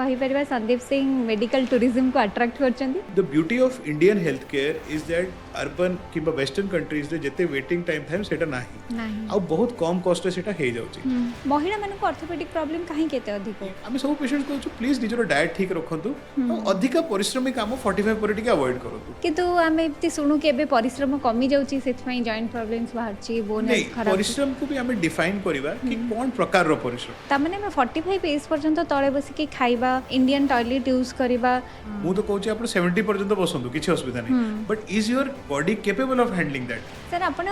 कहीपर Sandeep Singh medical tourism को अट्राक्ट कर The beauty of Indian healthcare is that urban किंबा western countries रे जेते वेटिंग टाइम थाए सेटा नाही आ बहुत कम कॉस्ट रे सेटा हे जाउची महिला मान ऑर्थोपेडिक प्रॉब्लम कहीं केते अधिक आमे सब पेशेंट कहू प्लीज निजर डाइट ठीक रखंतु अधिक परिश्रमिक काम 45 पर टिके अवॉइड करंतु किंतु आमे एते सुनु के बे परिश्रम कमी जाउची सेत पई जॉइंट प्रॉब्लम्स बाहरची बोनस खराब परिश्रम को भी आमे डिफाइन करिवा कि कोन प्रकार रो परिश्रम ता माने मैं 45 एज पर्यंत तळे बसी के खाइबा इंडियन टॉयलेट यूज करिबा मु तो कहूची आपण 70 पर्यंत बसंतु किछि असुविधा नहीं but is your body capable of handling that sir आपण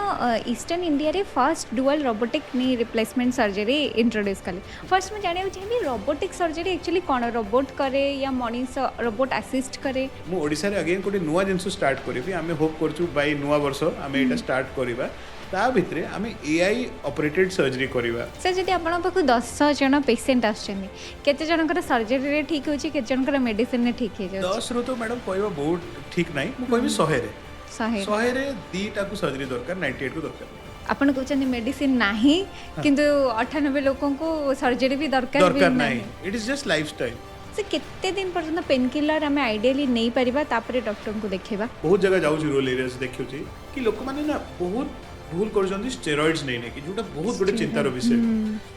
ईस्टर्न इंडिया रे first dual robotic knee replacement surgery introduce कले फर्स्ट में जाने चाहिए रोबोटिक सर्जरी एक्चुअली कोन रोबोट करे या मनीष रोबोट असिस्ट करे मु ओडिसा रे अगेन कोटे नुवा जिंस स्टार्ट करिबी आमे होप करछु बाय नुवा वर्ष आमे एटा स्टार्ट करिबा ता भितरे आमे एआई ऑपरेटेड सर्जरी करिबा सर जदि आपण पाखु 10 जन पेशेंट आछनी केते जनकर सर्जरी रे ठीक होची केते जनकर मेडिसिन रे ठीक हे जाय 10 रो तो मैडम कहबा बहुत ठीक नाही मु कहबी 100 रे 100 रे दीटा को सर्जरी दरकार 98 को दरकार आपण कहउछन मेडिसिन नाही किंतु 98 लोगों को सर्जरी भी दरकार भी नाही इट इज जस्ट लाइफस्टाइल से केते दिन पर्यंत पेन किलर हमें आइडियली नहीं परिबा तापरे डॉक्टर को देखेबा बहुत जगह जाउ रूरल एरियाज देखियो छी कि लोक माने ना बहुत भूल कर स्टेरॉइड्स नहीं कि जोटा बहुत गोटे चिंतार विषय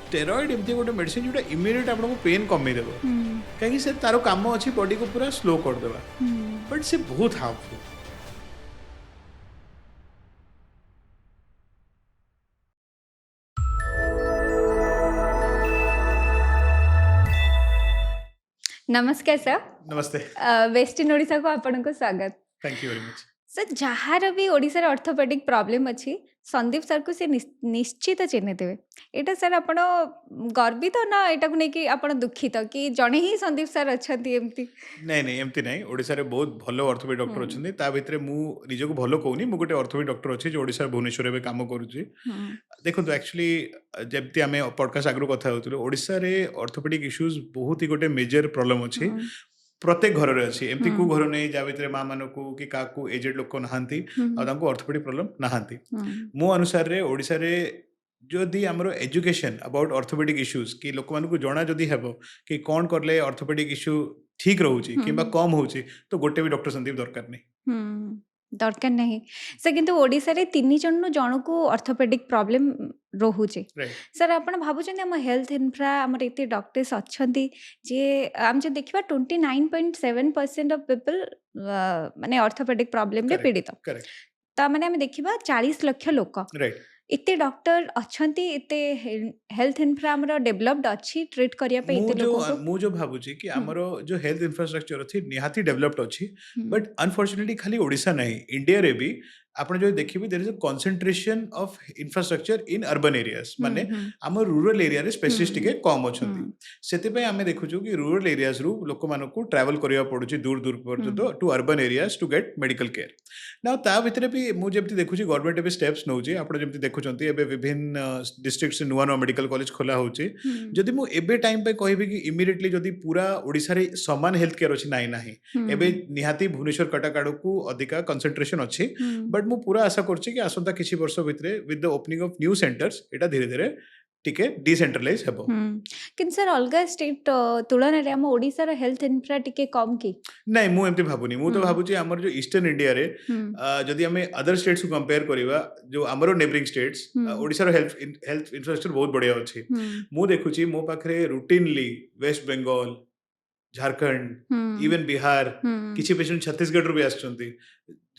स्टेरॉइड एमती गोटे मेडिसिन जोटा इमिडिएट आपको पेन कमे देबो कहीं से तारो काम अच्छी बॉडी को पूरा स्लो कर देबा बट से बहुत हार्मफुल नमस्कार सर नमस्ते वेस्ट इन ओडिशा को आपन को स्वागत thank you very much sir जहार भी ओडिशा रे ऑर्थोपेडिक प्रॉब्लम अच्छी संदीप सर को से निश्चित चिन्ह देवे एटा सर आपण गर्वित ना एटा को नहीं कि आपण दुखित कि जणे ही संदीप सर अछंती एमती नहीं एमती नहीं ओडिशा रे बहुत भलो ऑर्थोपेडिक डॉक्टर अछंती ता भितरे मु निज को भलो कहूनी मु गोटे ऑर्थोपेडिक डॉक्टर अछि जो ओडिशा भुवनेश्वर रे काम करूची देखंतु एक्चुअली जेमती आमे पॉडकास्ट आगरो कथा होतलो ओडिशा रे ऑर्थोपेडिक इश्यूज बहुत ही गोटे मेजर प्रॉब्लम अछि प्रत्येक घर रे अछि एमती को घर नै जा भितरे मां मानो को कि काकू एजेड लोक नहांती आ तांको ऑर्थोपेडिक प्रॉब्लम नहांती मो अनुसार रे ओडिशा रे जदि हमरो एजुकेशन अबाउट ऑर्थोपेडिक इश्यूज कि लोक मानको जणा जदि हेबो कि कोन करले ऑर्थोपेडिक इश्यू ठीक रहउची किबा कम होउची तो गोटे भी डॉक्टर संदीप दरकार नै दरकार नहीं से किंतु ओडिसा रे 3 जन जन को ऑर्थोपेडिक प्रॉब्लम रोहुचे सर आपण भाबुचन हम हेल्थ इंफ्रा हमर एते डॉक्टर्स अछंती जे हम जे देखिबा 29.7% ऑफ पीपल माने ऑर्थोपेडिक प्रॉब्लम रे पीड़ित ता माने हम देखिबा 40 लाख लोक राइट इते डॉक्टर अछंती इते हेल्थ इंफ्रा हमर डेवलप्ड अछि ट्रीट करिया पे इते लोक मु जो भाबुची कि हमरो जो हेल्थ इंफ्रास्ट्रक्चर अछि निहाती डेवलप्ड अछि बट अनफॉर्चूनेटली खाली ओडिशा नहीं इंडिया रे भी आपण जो देखिबे there is a concentration of infrastructure in urban areas माने हमर रूरल एरिया रे स्पेशलिस्ट के कम अछंती सेते पे हमें देखुछु कि रूरल एरियाज रु लोक मानको को ट्रैवल करिया पडुची दूर दूर पर्यंत to urban areas to get medical care now ता भितरे भी मु जेमति देखुची गवर्नमेंट भी स्टेप्स नउची आपण जेमति देखुचंती एबे विभिन्न डिस्ट्रिक्ट्स नुवा नुवा मेडिकल कॉलेज खोला होची जदि मु एबे टाइम पे कहबी कि इमीडिएटली जदि पूरा ओडिसा रे समान हेल्थ केयर अछि नाही एबे निहाती भुवनेश्वर कटक आडू को अधिका कंसंट्रेशन अछि बट मु पूरा आशा करछि कि आसंता किछि वर्ष भितरे with the opening of new centres एटा धीरे धीरे टिके डिसेंट्रलाइज हेबो किन सर अलगा स्टेट तुलना रे हम ओडिसा रो हेल्थ इंफ्रा टिके कम की नहीं मु एमती भाबुनी मु तो भाबुची हमर जो ईस्टर्न इंडिया रे जदि हमें अदर स्टेट्स को कंपेयर करिवा जो हमरो नेबरिंग स्टेट्स ओडिसा रो हेल्थ इंफ्रास्ट्रक्चर बहुत बढ़िया अछि मु देखुची मो पाखरे रूटीनली वेस्ट बंगाल झारखंड इवन बिहार किछि पेशेंट छत्तीसगढ़ रो भी आछंती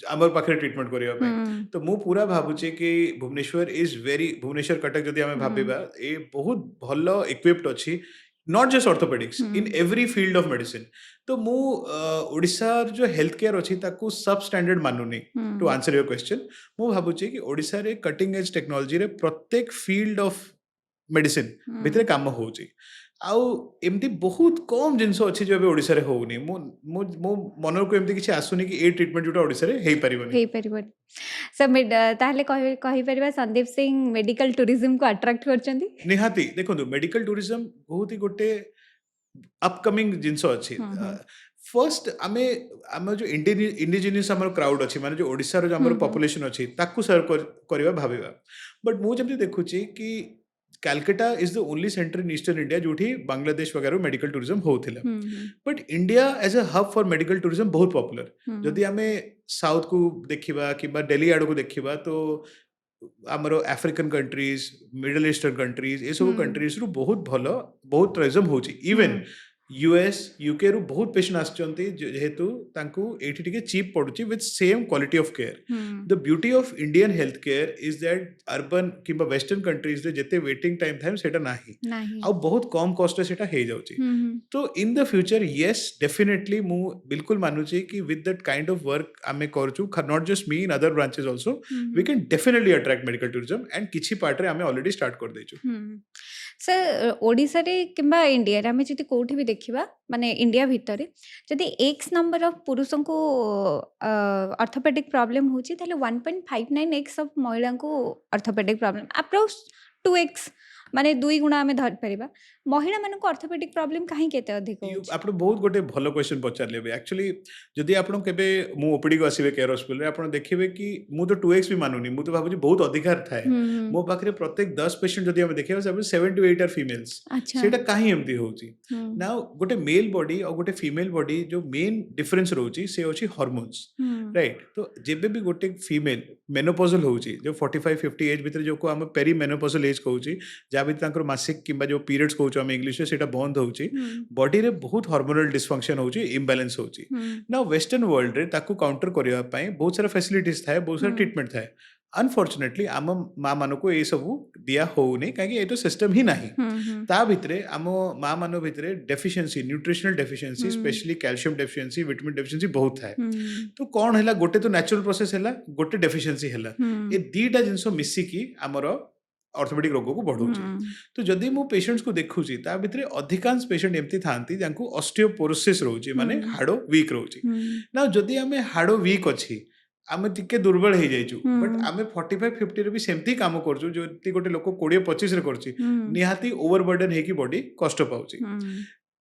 आमर पाखे ट्रीटमेंट करिया पे तो मु पूरा भाबुची कि भुवनेश्वर इज वेरी भुवनेश्वर कटक जदि हमें भाबिबा ए बहुत भलो इक्विप्ड अछि not just orthopaedics in every field of medicine तो मु ओडिसा जो हेल्थ केयर अछि ताकू सब स्टैंडर्ड मानुनी टू आंसर योर क्वेश्चन मु भाबुची कि ओडिसा रे कटिंग एज टेक्नोलॉजी रे प्रत्येक फील्ड ऑफ मेडिसिन भितरे काम होउची आउ एमती बहुत कम जिनस अच्छी जो ओडिसा रे होउनी मो मन को एमती किछि आसुनी कि ए ट्रीटमेंट जोटा ओडिसा रे हेई परिबनी सर ताहले कहि परिबा संदीप सिंह मेडिकल टूरिज्म को अट्रैक्ट करचंदी निहाती देखंतु मेडिकल टूरिज्म बहुत ही गोटे अपकमिंग जिनस अच्छी फर्स्ट आमे जो इंडिजिनियस हमर क्राउड अच्छी माने जो ओडिसा रो जो हमर पॉपुलेशन अच्छी ताकू सर्व करबा भाबिबा बट मु जेमती देखुची कि Calcutta is the only center in Eastern India जोठी बांग्लादेश वगैरह मेडिकल टूरिज्म होउथिला but India as a hub for medical tourism बहुत पॉपुलर जदि आमे साउथ को देखिबा किबा दिल्ली आड़ को देखिबा तो आमर African countries middle eastern countries ये सब कंट्रीज रु बहुत भलो बहुत टूरिज्म होची इवन यूएस यूके रु बहुत पेशेंट आछंती जेहेतु तांकू एठी टिके चीप पडुची with same quality of care the beauty of Indian health care is that urban किबा वेस्टर्न कंट्रीज रे जेते वेटिंग टाइम थाइम सेटा नाही आ बहुत कम कॉस्ट रे सेटा हे जाउची तो in the future yes definitely मु बिल्कुल मानुची कि with that kind of work आमे करचू not just me in other branches also we can definitely attract medical tourism and किछि पार्ट रे आमे ऑलरेडी स्टार्ट कर देचू सर ओडिशा रे किंबा इंडिया रे आमे जति कोठी भी देखिबा माने इंडिया भितरे जति एक्स नंबर ऑफ पुरुषों को ऑर्थोपेडिक प्रॉब्लम होची ताले 1.59 एक्स ऑफ महिला को ऑर्थोपेडिक प्रॉब्लम अप्रोक्स 2x माने 2 गुणा आमे धर परिबा महिला मानन को ऑर्थोपेडिक प्रॉब्लम काहे केते अधिक होची आपण बहुत गोटे भलो क्वेश्चन पचार लेबे एक्चुअली जदि आपण केबे मु ओपीडी को आसीबे केयर हॉस्पिटल रे आपण देखिबे कि मु तो 2x भी मानुनी मु तो भाबुची बहुत अधिकार थाए मो पाखरे प्रत्येक 10 पेशेंट जदि हम देखिबा सब 7 to 8 आर फीमेल्स सेटा काहे एमती होची नाउ गोटे मेल बॉडी और गोटे फीमेल बॉडी जो मेन डिफरेंस रहउची से होची हार्मोन्स राइट तो जेबे भी गोटे फीमेल मेनोपॉजल होची जो 45 50 एज भीतर जो को हम पेरी मेनोपॉजल एज कहउची जा भी तांकर मासिक किबा जो पीरियड्स कहउची हम इंग्लिश रे सेटा बंद होची बॉडी रे बहुत हार्मोनल डिसफंक्शन होची इंबैलेंस होची नाउ वेस्टर्न वर्ल्ड रे ताकू काउंटर करिया पई बहुत सारा फैसिलिटीज थाए बहुत सारा ट्रीटमेंट थाए अनफॉर्चुनेटली आम माँ मान को ये सब दिया होनी कहीं ये तो सिस्टम ही नहीं ता भितरे आम माँ मान भितरे deficiency nutritional deficiency specially calcium deficiency vitamin deficiency बहुत थाए तो कौन है गोटे तो नेचुरल प्रोसेस है गोटे डेफिशिएंसी है ये दीटा जिनस मिसिकी आमर ऑर्थोपेडिक रोग को बढ़ाऊँ तो जदि मु पेशेंट्स को देखुची ता भितरे अधिकांश पेशेंट एमती थांती जांकू ऑस्टियोपोरोसिस रोची माने हाड़ो वीक रोची ना जदि आमे हाड़ो वीक अछि आमे टिके दुर्बल हो जाइछु बट आमे 45 50 रे भी सेमती काम करछु जो गोटे लोक 20 25 रे करछि निहाती ओवरबर्डन हे की बॉडी कष्ट पाउछि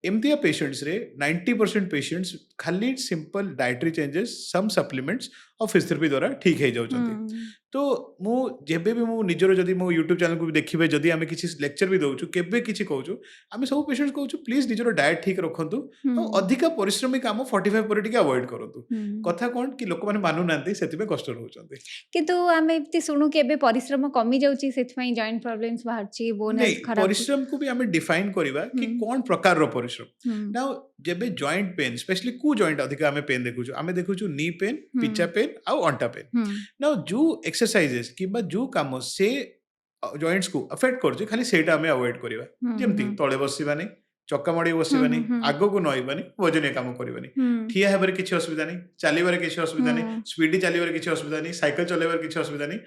एमतिया पेशेंट्स रे 90% पेशेंट्स खाली सिंपल डाइटरी चेंजेस सम सप्लीमेंट्स और फिजियोथेरेपी द्वारा ठीक हो जाउछन्ती तो मु जेबे भी मु निजरो जदी मो YouTube चैनल को भी देखिबे जदी आमे किछि लेक्चर भी दउछु केबे किछि कहउछु आमे सब पेशेंट्स कहउछु प्लीज निजरो डाइट ठीक रखंतु और अधिक परिश्रमी काम 45 पर टिके अवॉइड करंतु कथा कोन कि लोक माने मानु नांती सेति पे कष्ट रहउछन्ती किंतु आमे इति सुनु केबे परिश्रम कमी जाउची सेति पई जॉइंट प्रॉब्लम्स बाहरची बोन हेल्थ खराब परिश्रम को भी आमे डिफाइन करिबा कि कोन प्रकार रो परिश्रम नाउ जेबे जॉइंट पेन स्पेशली कु जॉइंट अधिक आमे पेन देखुछु आमे देखुछु नी पेन पिचा पेन आ अंटा पेन नाउ जो एक्सरसाइजेस किबा जो काम से जॉइंट्स को अफेक्ट करछि खाली सेटा हमें अवॉइड करिबा जेमति तळे बसिबानी चक्का माडी बसिबानी आगो को नइबानी वजने काम करिबानी ठिया हेबारे किछि असुविधा नै चालिबारे किछि असुविधा नै स्पीडी चालिबारे किछि असुविधा नै साइकिल चलेबारे किछि असुविधा नै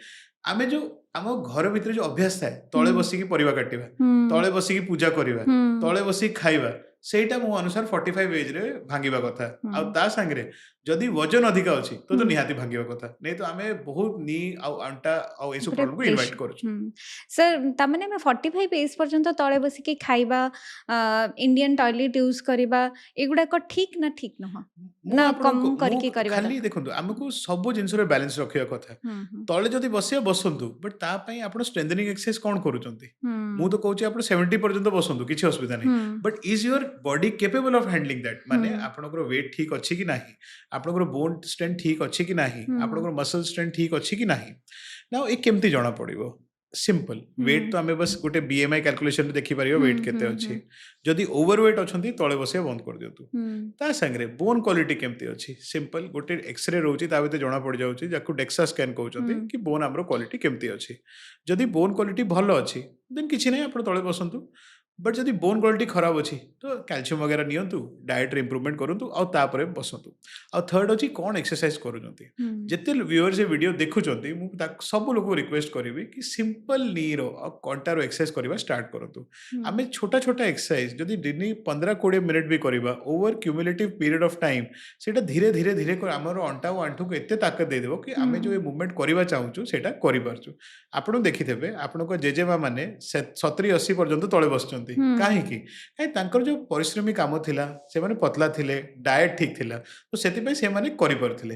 आमे जो आम घर भितर जो अभ्यास थाए तळे बसिकी परिवा काटिबा तळे बसिकी पूजा करिबा तळे बसिकी खाइबा सेटा मो अनुसार 45 एज रे भांगिबा कथा आ ता संगे जदि वजन अधिक अछि तो निहाती भांगिबा कथा नै तो आमे बहुत नी आ अंटा आ एसो प्रॉब्लम को इनवाइट करछु सर ता माने मैं 45 एज पर्यंत तळे बसिकी खाइबा इंडियन टॉयलेट यूज करिबा एगुडा को ठीक न ना कम करके करिबा खाली देखंतु हमको सब जिंस रे बैलेंस रखिया कथा तळे जदि बसिया बसंतु बट ता पई आपण स्ट्रेंथनिंग एक्सरसाइज कोन करूचंती मु तो कहूची आपण 70 पर्यंत बसंतु किछि असुविधा नै but is your body capable of handling that माने आपनकर वेट ठीक अछि कि नाही आपनकर बोन स्ट्रेंथ ठीक अछि कि नाही आपनकर मसल स्ट्रेंथ ठीक अछि कि नाही नाउ ए केमती जणा पड़िबो सिंपल वेट तो हमें बस गोटे बीएमआई कैलकुलेशन देखि परियो वेट केते अछि जदि ओवरवेट अछंती तळे बसे बंद कर दियतु ता संगे बोन क्वालिटी केमती अछि सिंपल गोटे एक्सरे रहउची ता भीतर जणा पड़ जाउची जाकू डेक्सा स्कैन कहउचंती कि बोन हमरो क्वालिटी केमती अछि जदि बोन क्वालिटी भलो अछि देन किछि नै आपण तळे बसंतु बट जदि बोन क्वालिटी खराब अच्छी तो कैल्शियम वगैरह नियंतु डाइट रे इंप्रूवमेंट करंतु आ तापरे बसंतु आ थर्ड अछि कोन एक्सरसाइज करूचंती जते व्यूअर्स ए वीडियो देखुचंती मु सब लोग रिक्वेस्ट करिवि कि सिंपल नी रो आ कंटारो एक्सरसाइज करबा स्टार्ट करंतु आमे छोटा छोटा एक्सरसाइज जदि दिनी 15-20 मिनिट भी करबा over cumulative period of time सेटा धीरे धीरे धीरे हमर अंटा और आंठू को एते ताकत दे देबो कि आमे जो ए मूवमेंट करबा चाहूछु सेटा करि पारछु आपण देखिथेबे आपण को जेजेमा माने 70-80 पर्यंत तळे बसचंती ଅଛନ୍ତି କାହିଁକି ତାଙ୍କର ଯୋଉ ପରିଶ୍ରମୀ କାମ ଥିଲା ସେମାନେ ପତଲା ଥିଲେ ଡାଏଟ୍ ଠିକ୍ ଥିଲା ତ ସେଥିପାଇଁ ସେମାନେ କରିପାରୁଥିଲେ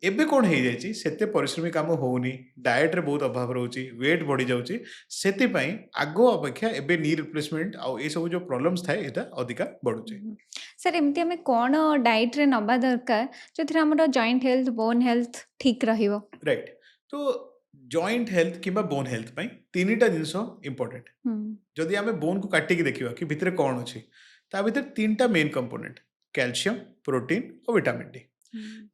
ଏବେ କ'ଣ ହେଇଯାଇଛି ସେତେ ପରିଶ୍ରମୀ କାମ ହଉନି ଡାଏଟ୍ରେ ବହୁତ ଅଭାବ ରହୁଛି ୱେଟ୍ ବଢ଼ି ଯାଉଛି ସେଥିପାଇଁ ଆଗ ଅପେକ୍ଷା ଏବେ ନି ରିପ୍ଲେସମେଣ୍ଟ ଆଉ ଏସବୁ ଯୋଉ ପ୍ରୋବ୍ଲେମ୍ସ ଥାଏ ଏଇଟା ଅଧିକା ବଢ଼ୁଛି ସାର୍ ଏମିତି ଆମେ କ'ଣ ଡାଏଟ୍ରେ ନେବା ଦରକାର ଯେଉଁଥିରେ ଆମର ଜଏଣ୍ଟ ହେଲ୍ଥ ବୋନ୍ ହେଲ୍ଥ ଠିକ୍ ରହିବ ରାଇଟ୍ ତ ଜଏଣ୍ଟ ହେଲ୍ଥ କିମ୍ବା ବୋନ୍ ହେଲ୍ଥ ପାଇଁ ତିନିଟା ଜିନିଷ ଇମ୍ପୋର୍ଟାଣ୍ଟ ଯଦି ଆମେ ବୋନ୍କୁ କାଟିକି ଦେଖିବା କି ଭିତରେ କ'ଣ ଅଛି ତା ଭିତରେ ତିନିଟା ମେନ୍ କମ୍ପୋନେଣ୍ଟ କ୍ୟାଲସିୟମ୍ ପ୍ରୋଟିନ୍ ଆଉ ଭିଟାମିନ୍ ଡି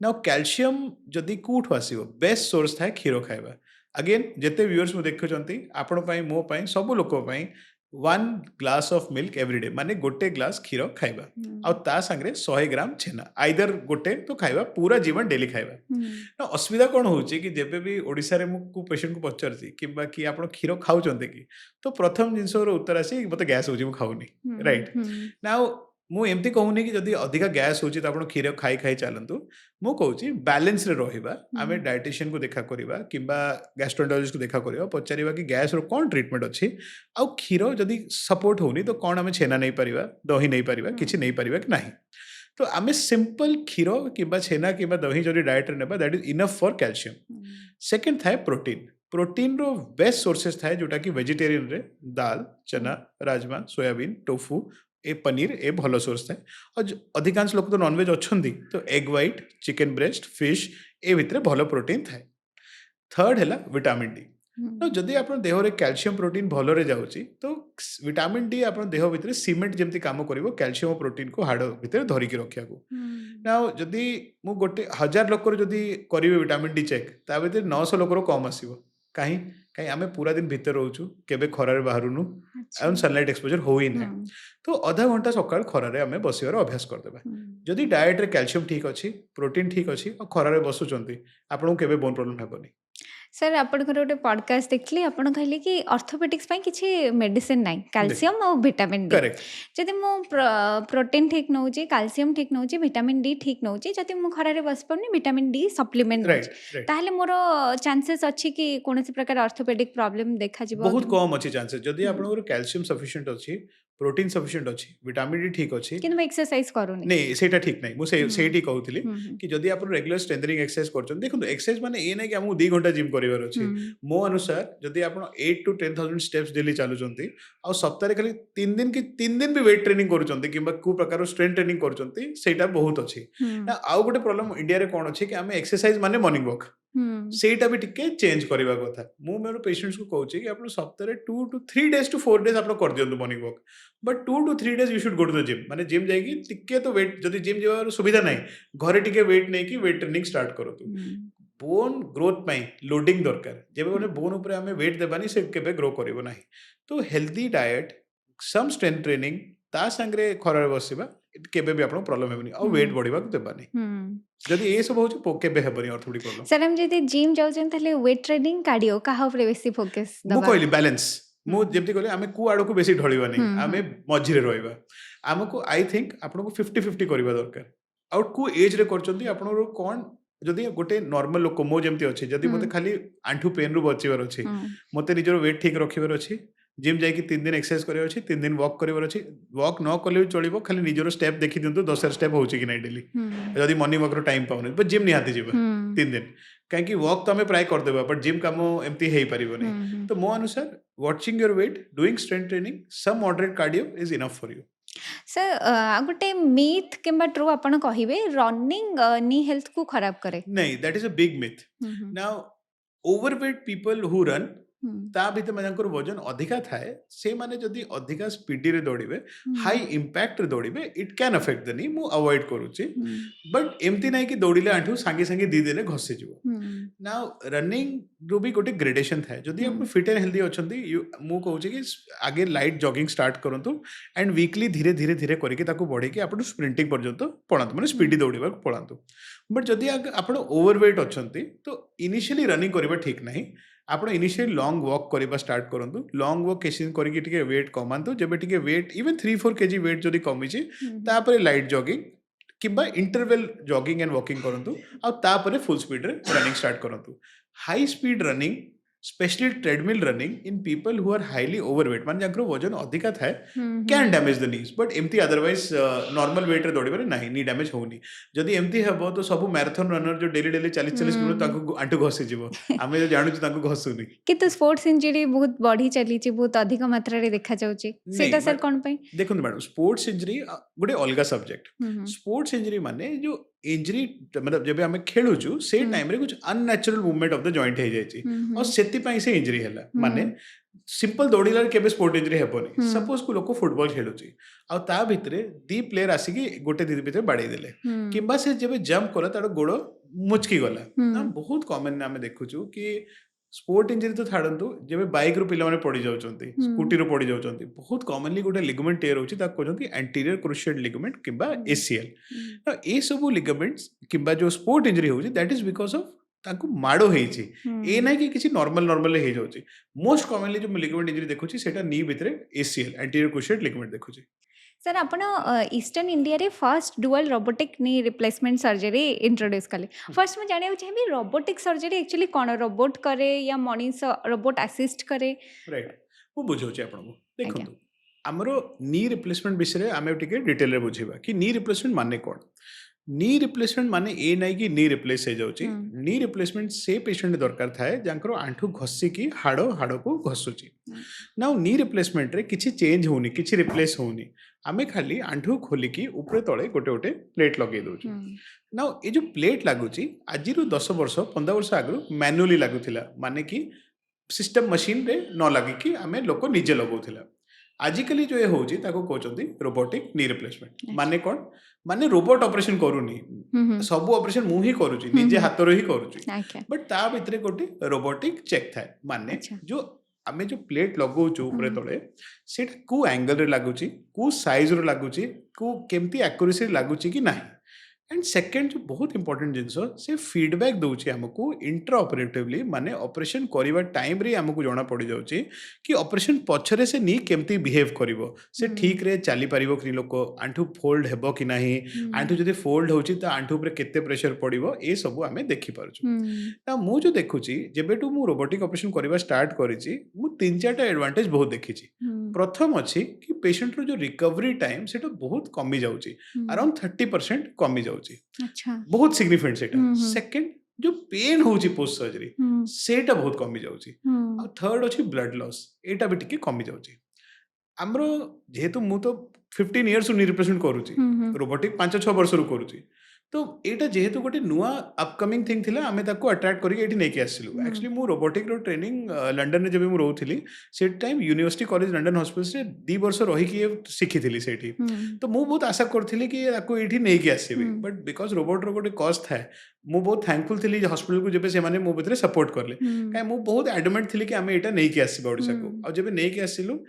ନା କ୍ୟାଲସିୟମ୍ ଯଦି କେଉଁଠୁ ଆସିବ ବେଷ୍ଟ ସୋର୍ସ ଥାଏ କ୍ଷୀର ଖାଇବା अगेन जिते व्यूअर्स मु देखुचंती आपण पई मो पई सब लोक पई 1 ग्लास ऑफ मिल्क एवरीडे माने गोटे ग्लास क्षीर खाइबा आ ता संगे 100 ग्राम छेना आइदर गोटे तो खाइबा पूरा जीवन डेली खाइबा ना असुविधा कौन होची कि जेबे भी ओडिसा रे मु को पेशेंट को पचरती किबा कि आपण क्षीर खाउचंते कि तो प्रथम जिंसर उत्तर आसी मते गैस होची मु खाउनी राइट नाउ मु एमती कहूनी कि जदि अधिका गैस होची त आपण क्षीर खाई खाई चलंतु मु कहूची बैलेंस रे रहिबा आमे डायटिशियन को देखा करिबा किबा गैस्ट्रोएंटरोलॉजिस्ट को देखा करिबा पचारिबा कि गैस रो कोन ट्रीटमेंट अछि आ क्षीर जदि सपोर्ट होनी तो कोन आमे छेना नै परिबा दही नै परिबा किछि नै परिबा कि नाही तो आमे सिंपल क्षीर किबा छेना किबा दही जदि डाइट रे नेबा that is enough for calcium second थाए प्रोटीन प्रोटीन रो बेस्ट सोर्सेस थाए जोटा कि वेजिटेरियन रे दाल चना राजमा सोयाबीन टोफू ए पनीर ए भलो सोर्स थाए और अधिकांश लोक तो नॉनवेज अच्छी तो egg white chicken breast fish ए भितर भलो प्रोटीन थाए थर्ड है विटामिन डी तो जदि आप देह में कैल्शियम प्रोटीन भलरे जाऊँगी तो विटामिन डी आप देह भितर सीमेंट जमी कम कर कैल्शियम प्रोटीन को हाड़ भितर धरिकी रखा ना जदि मु गोटे 1000 लोक जदि करेंगे विटामिन डी चेक ता भितर 900 लोकर कम आसो कहीं कहीं आम पूरा दिन भितर रोचु केबे खरारे बाहरुनु एवं सनलाइट एक्सपोजर हो ही ना तो आधा घंटा सकाल खरारे आम बसवर अभ्यास करदेबा जदि डाएट रे कैल्शियम ठीक अच्छी प्रोटीन ठीक अच्छी और खरारे बसुचंती आपको केबे बोन प्रॉब्लम हेबनी सर आपनकर गोटे पॉडकास्ट देखली आपण कहले कि ऑर्थोपेडिक्स पई किछि मेडिसिन नाही कैल्शियम और विटामिन डी करेक्ट जदि मु प्रोटीन ठीक नउची कैल्शियम ठीक नउची विटामिन डी ठीक नउची जदि मु खरारे बस पड़नी विटामिन डी सप्लीमेंट राइट ताहले मोर चांसेस अछि कि कोनोसी प्रकार ऑर्थोपेडिक प्रॉब्लम देखा जिवो बहुत कम अच्छी चांसेस जदि आपनकर कैल्शियम सफिशिएंट अच्छी प्रोटीन सफिशिएंट अच्छी विटामिन डी ठीक अच्छी किंतु मैं एक्सरसाइज करूनी नहीं सेटा ठीक नहीं मुझे सेठी कहूली कि जदि आप रेगुलर स्ट्रेंथनिंग एक्सरसाइज करछन देखो एक्सरसाइज माने ए नै कि हमहु 2 घंटा जिम करिवार अछि मो अनुसार जदि आप 8 to 10,000 स्टेप्स डेली चालुचंती आ सप्ताह खाली 3 दिन कि 3 दिन भी वेट ट्रेनिंग करूचंती किबा को प्रकार स्ट्रेंथ ट्रेनिंग करूचंती सेटा बहुत अछि ना आउ गोटे प्रॉब्लम इंडिया रे कोन अछि कि हम एक्सरसाइज माने मॉर्निंग वॉक सेटा भी टिके चेंज करबा कथा मु मेरो पेशेंट्स को कहूँ कि आप सप्ताह 2 to 3 days to 4 days आप कर दियंतु morning walk but 2 to 3 days you should go to the gym माने जिम जाइकी टिके तो वेट जदि जिम जेबार सुविधा नाही घरे टिके वेट नै कि वेट ट्रेनिंग स्टार्ट करतु बोन ग्रोथ पई लोडिंग दरकार जेबे माने बोन ऊपर हमें वेट देबानी से केबे ग्रो करिवो नाही तो healthy diet some strength training ता संगरे खरारे बसिबा केबे भी आपन प्रॉब्लम हेबनी और वेट बढ़िबा को देबानी जदि ए सब होछ पोके बे हेबनी ऑर्थोपेडिक प्रॉब्लम सर हम जदि जिम जाउछन तले वेट ट्रेनिंग कार्डियो काहा ऊपर बेसी फोकस मु कहली बैलेंस मु जेमती कहले आमे को आडो को बेसी ढळिबा नै आमे मझिरे रहइबा हमको आई थिंक आपन को 50-50 करबा दरकार आउट को एज रे करचंती आपन रो कोन जदि गोटे नॉर्मल लोक मो जेमती अछि जदि मते खाली आंठू पेन रु बचिबार अछि मते निजर वेट ठीक रखिबार अछि जिम जाइकी 3 दिन एक्सरसाइज करिबार अछि 3 दिन वॉक करिबार अछि वॉक न कले चलिबो खाली निजर स्टेप देखि दियंतु 10 स्टेप होउछि कि नै डेली जदि मॉर्निंग वॉक रो टाइम पाउनै बट जिम निहाती जिबा 3 दिन कहीं वॉक तो हमें प्राय कर देबा बट जिम काम एमती हे परिबो नै तो मो अनुसार watching your weight doing strength training some moderate cardio is enough for you sir गोटे मिथ किंबा ट्रू आपण कहिबे रनिंग नी हेल्थ को खराब करे नहीं that is a big myth now overweight people who run ता भितर मानकर वजन अधिका थाए से माने जदि अधिका स्पीडी रे दौड़िबे हाई इंपैक्ट रे दौड़िबे it can affect the knee मु अवॉइड करूची बट एमती नाही कि दौड़िले आंठू संगे संगे दी दिने घसी जिवो नाउ रनिंग रो भी गोटे ग्रेडेशन थाए जदि आप फिट एंड हेल्दी अछंती मु कहूची कि आगे लाइट जॉगिंग स्टार्ट करंतु एंड वीकली धीरे धीरे धीरे करके ताको बढ़े कि आपण स्प्रिंटिंग पर्यंत पळांतु माने स्पीडी दौड़िबा पळांतु बट जदि आपण ओवरवेट अछंती तो इनिशियली रनिंग करबा ठीक नाही आपण इनिशियली लॉन्ग वॉक करबा स्टार्ट करंतु लॉन्ग वॉक केसिन करके टिके वेट कमांतु जेबे टिके वेट इवन 3-4 केजी वेट जदि कमिची तापरे लाइट जॉगिंग किंबा इंटरवल जॉगिंग एंड वॉकिंग करंतु आ तापरे फुल स्पीड रे रनिंग स्टार्ट करंतु high speed running specially treadmill running in people who are highly overweight माने जाकर वजन अधिका थाए hmm can damage the knees but एमती अदरवाइज नॉर्मल वेट रे दौड़े नहीं नी डैमेज होनी जदि एमती हेबो तो सब मैराथन रनर जो डेली डेली 40-40 किलोमीटर ताको आंटू घसी जिवो आमे जो जानू ताको घसुनी किंतु स्पोर्ट्स इंजरी बहुत बढ़ी चली बहुत अधिक मात्रा रे देखा जाउची सेटा सर कोन पई देखो मैडम स्पोर्ट्स इंजरी गोटे अलग सब्जेक्ट हम्म स्पोर्ट्स इंजरी माने जो इंजरी मतलब जब आम खेलुचु से टाइम रे कुछ unnatural movement of the joint हो जाइए और सेति पई से इंजरी हैला माने सिंपल दौड़िला केबे स्पोर्ट इंजरी हेबोनी सपोज को लोक फुटबॉल खेलुची आ ता भितरे दी प्लेयर आसिकी गोटे दी भितरे बाड़े देले किंबा से जब जंप कला तार गोड़ मुचकी गला ना बहुत कॉमन आमे देखुचु कि स्पोर्ट इंजरी तो छाड़ू जब बाइक रू पिला पड़ी जाउछंती स्कूटी रू पड़ी जाउछंती बहुत कॉमनली गोटे लिगामेंट टेयर होची ताको कहउछंती एंटीरियर क्रुशिएट लिगामेंट किंबा एसीएल ना ए सब लिगामेंट्स किंबा जो स्पोर्ट इंजरी होची दैट इज बिकॉज ऑफ ताको माडो हेची ए ना कि किसी नॉर्मल हे जाउची मोस्ट कॉमनली जो लिगामेंट इंजरी देखुची सेटा नी भितरे एसीएल एंटीरियर क्रुशिएट लिगामेंट देखुची सर आपण ईस्टर्न इंडिया रे first dual robotic knee replacement surgery introduce कले फर्स्ट मैं जानिया चाहिए रोबोटिक सर्जरी एक्चुअली कोन रोबोट करे या मनीष रोबोट असिस्ट करे राइट मु बुझौची आपण को देखंतु हमरो नी रिप्लेसमेंट विषय आमे टिके डिटेल रे बुझिबा कि नी रिप्लेसमेंट माने कोन नी रिप्लेसमेंट माने ए नाही कि नी रिप्लेस हो जाउची नी रिप्लेसमेंट से पेशेंट दरकार थाए जांकर आंठू घसी की हाड़ को घसुची नाउ नी रिप्लेसमेंट रे किछि चेंज होनी किछि रिप्लेस होनी आमे खाली आंठू खोलिकी ऊपर तळे गोटे गोटे प्लेट लगे दउछु नाउ ए जो प्लेट लागुची आज रु 10 वर्ष 15 वर्ष आगु मैनुअली लागुथिला माने कि सिस्टम मशीन रे न लागी कि आमे लोक निजे लगौथिला आजिकली जो ये होची ताको कहउचंती रोबोटिक नी रिप्लेसमेंट माने कोन माने रोबोट ऑपरेशन करूनी सब ऑपरेशन मु ही करूची निजे हाथ रो ही करूची बट ता भितरे गोटे रोबोटिक चेक थाए माने जो आमे जो प्लेट लगौचु ऊपर तळे सेट को एंगल रे लागुची को साइज रो लागुची को केमती एक्यूरेसी लागुची कि नाही एंड सेकंड जो बहुत इंपोर्टेंट जिनस से फीडबैक दउची हमको इंट्रा ऑपरेटिवली माने ऑपरेशन करिवा टाइम रे हमको जणा पड़ी जाउची कि ऑपरेशन पछरे से नी केमती बिहेव करिवो से ठीक रे चाली परिवो कि लोक आंठू फोल्ड हेबो कि नाही आंठू जदि फोल्ड होची त आंठू ऊपर केते प्रेशर पड़िवो ए सब हमें देखि पारुछु ना मु जो देखुची जेबेटू मु रोबोटिक ऑपरेशन करिवा स्टार्ट करिची मु 3-4टा एडवांटेज बहुत देखिची प्रथम अछि कि पेशेंट रो जो रिकवरी टाइम सेटा बहुत कमी जाउची अराउंड 30% कमी जाउची अच्छा बहुत सिग्निफिकेंट सेटा सेकंड जो पेन होची पोस्ट सर्जरी सेटा बहुत कमी जाउची आ थर्ड अछि ब्लड लॉस एटा भी टिके कमी जाउची हमरो जेहेतु मु तो 15 इयर्स नी रिप्रेजेंट करूची रोबोटिक 5-6 वर्ष रु करूची तो एटा जेहेतु गोटे नुआ अपकमिंग थिंग थिला आमे ताको अट्रैक्ट करिके एठी नेके आसिलु एक्चुअली मु रोबोटिक रो ट्रेनिंग लंडन रे जब मु रहउथिली से time university college London hospital से 2 वर्ष रही कि सिखिथिली सेठी तो मु बहुत आशा करथिली कि ताको एठी नेके आसीबी बट बिकॉज रोबोट रो गोटे कॉस्ट थाए मु बहुत थैंकफुल थिली हॉस्पिटल को जेबे से माने मो भितरे सपोर्ट करले काहे मु बहुत एडमेंट थिली कि आमे एटा नेके आसीबा ओडिसा को आ जेबे नेके आसिलु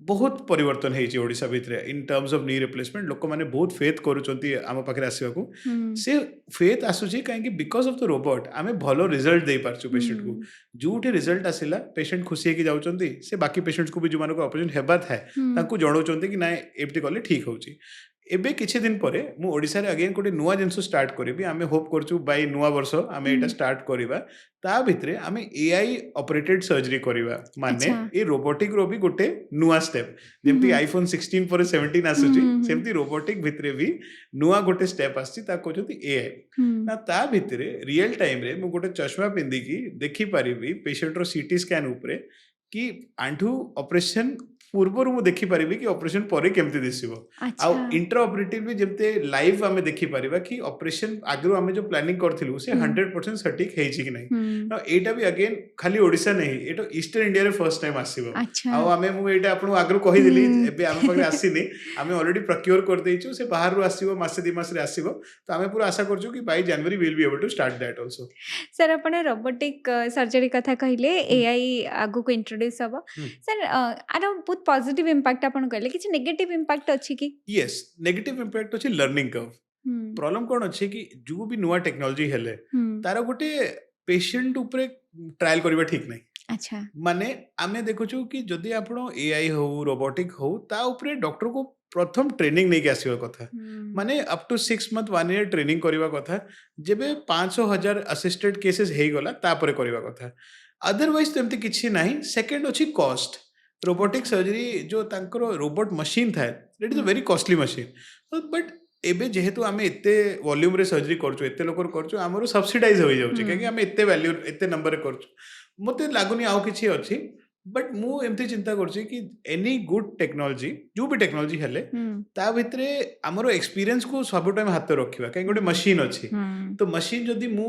बहुत परिवर्तन होइछि ओडिसा भितरे in terms of knee replacement लोक माने बहुत फेथ करूचंती आम पाखरे आसीबा को से फेथ आसुची काहे कि बिकॉज ऑफ द रोबोट आमे भलो रिजल्ट दे पारछु पेशेंट को जोठी रिजल्ट आसिला पेशेंट खुशी हे कि जाउचंती से बाकी पेशेंट्स को भी जो मानको ऑपरेशन हेबा थाए तांको जणौचंती कि नाय एप्टी करले ठीक होउची एबे किछि दिन परे मु ओडिसा रे अगेन कोटे नुवा जिंस स्टार्ट करबी आमे होप करछु बाय नुवा वर्ष आमे एटा स्टार्ट करिबा ता भितरे आमे एआई ऑपरेटेड सर्जरी करिबा माने ए रोबोटिक रो भी गोटे नुवा स्टेप जेमति आईफोन 16 पर 17 आसुची सेमति रोबोटिक भितरे भी नुवा गोटे स्टेप आसी ता कहउती एआई ना ता भितरे रियल टाइम रे मु गोटे चश्मा पिंदी की देखि परिबी पेशेंट रो सीटी स्कैन ऊपरे कि आंठू ऑपरेशन पूर्वर मु देखि परिबी कि ऑपरेशन परे केमति दिसिबो आ इंट्रा ऑपरेटिव भी जेमते लाइव आमे देखि परिबा कि ऑपरेशन आगरो आमे जो प्लानिंग करथिलु से 100% सटीक हेछि कि नै ना एटा भी अगेन खाली ओडिसा नै एटा ईस्टर्न इंडिया रे फर्स्ट टाइम आसीबो आ आमे मु एटा आपन आगरो कहि दिली एबे आमे पकरे आसीनी आमे ऑलरेडी प्रोक्योर कर देइछु से बाहर रो आसीबो मासे 2 मास रे आसीबो तो आमे पूरा आशा करछु कि by January will be able to start that also sir अपन रोबोटिक सर्जरी कथा कहिले एआई आगु को इंट्रोड्यूस हबो सर आरो बहुत पॉजिटिव इंपैक्ट अपन कहले किछ नेगेटिव इंपैक्ट अछि कि यस नेगेटिव इंपैक्ट अछि लर्निंग कर्व प्रॉब्लम कोन अछि कि जो भी नुवा टेक्नोलॉजी हेले तारा गोटे पेशेंट ऊपर ट्रायल करबा ठीक नै अच्छा माने आमे देखुछु कि जदि आपण एआई हो रोबोटिक हो ता ऊपर डॉक्टर को प्रथम ट्रेनिंग नहीं आसवा कथा माने up to 6 month 1 year training करवा कथा जेबे 500,000 असिस्टेड केसेस हे गला तापरे करवा कथा अदरवाइज तो एमती किसी ना। सेकेंड अच्छी कॉस्ट रोबोटिक सर्जरी जो तांकर रोबोट मशीन थाए that is a very costly machine but एबे जेहेतु आम एत वॉल्यूम रे सर्जरी करछु एते लोकर करछु हमरो सब्सिडाइज हो जाउछि काहे कि हम एते वैल्यू एते नंबर रे करछु मते लागुनी आउ किछि अछि बट मु एमती चिंता करछि कि एनी गुड टेक्नोलॉजी जो भी टेक्नोलॉजी हेले ता भितरे हमरो एक्सपीरियंस को सब टाइम हाथ रखिबा काहे गोटे मशीन अछि तो मशीन जदि मु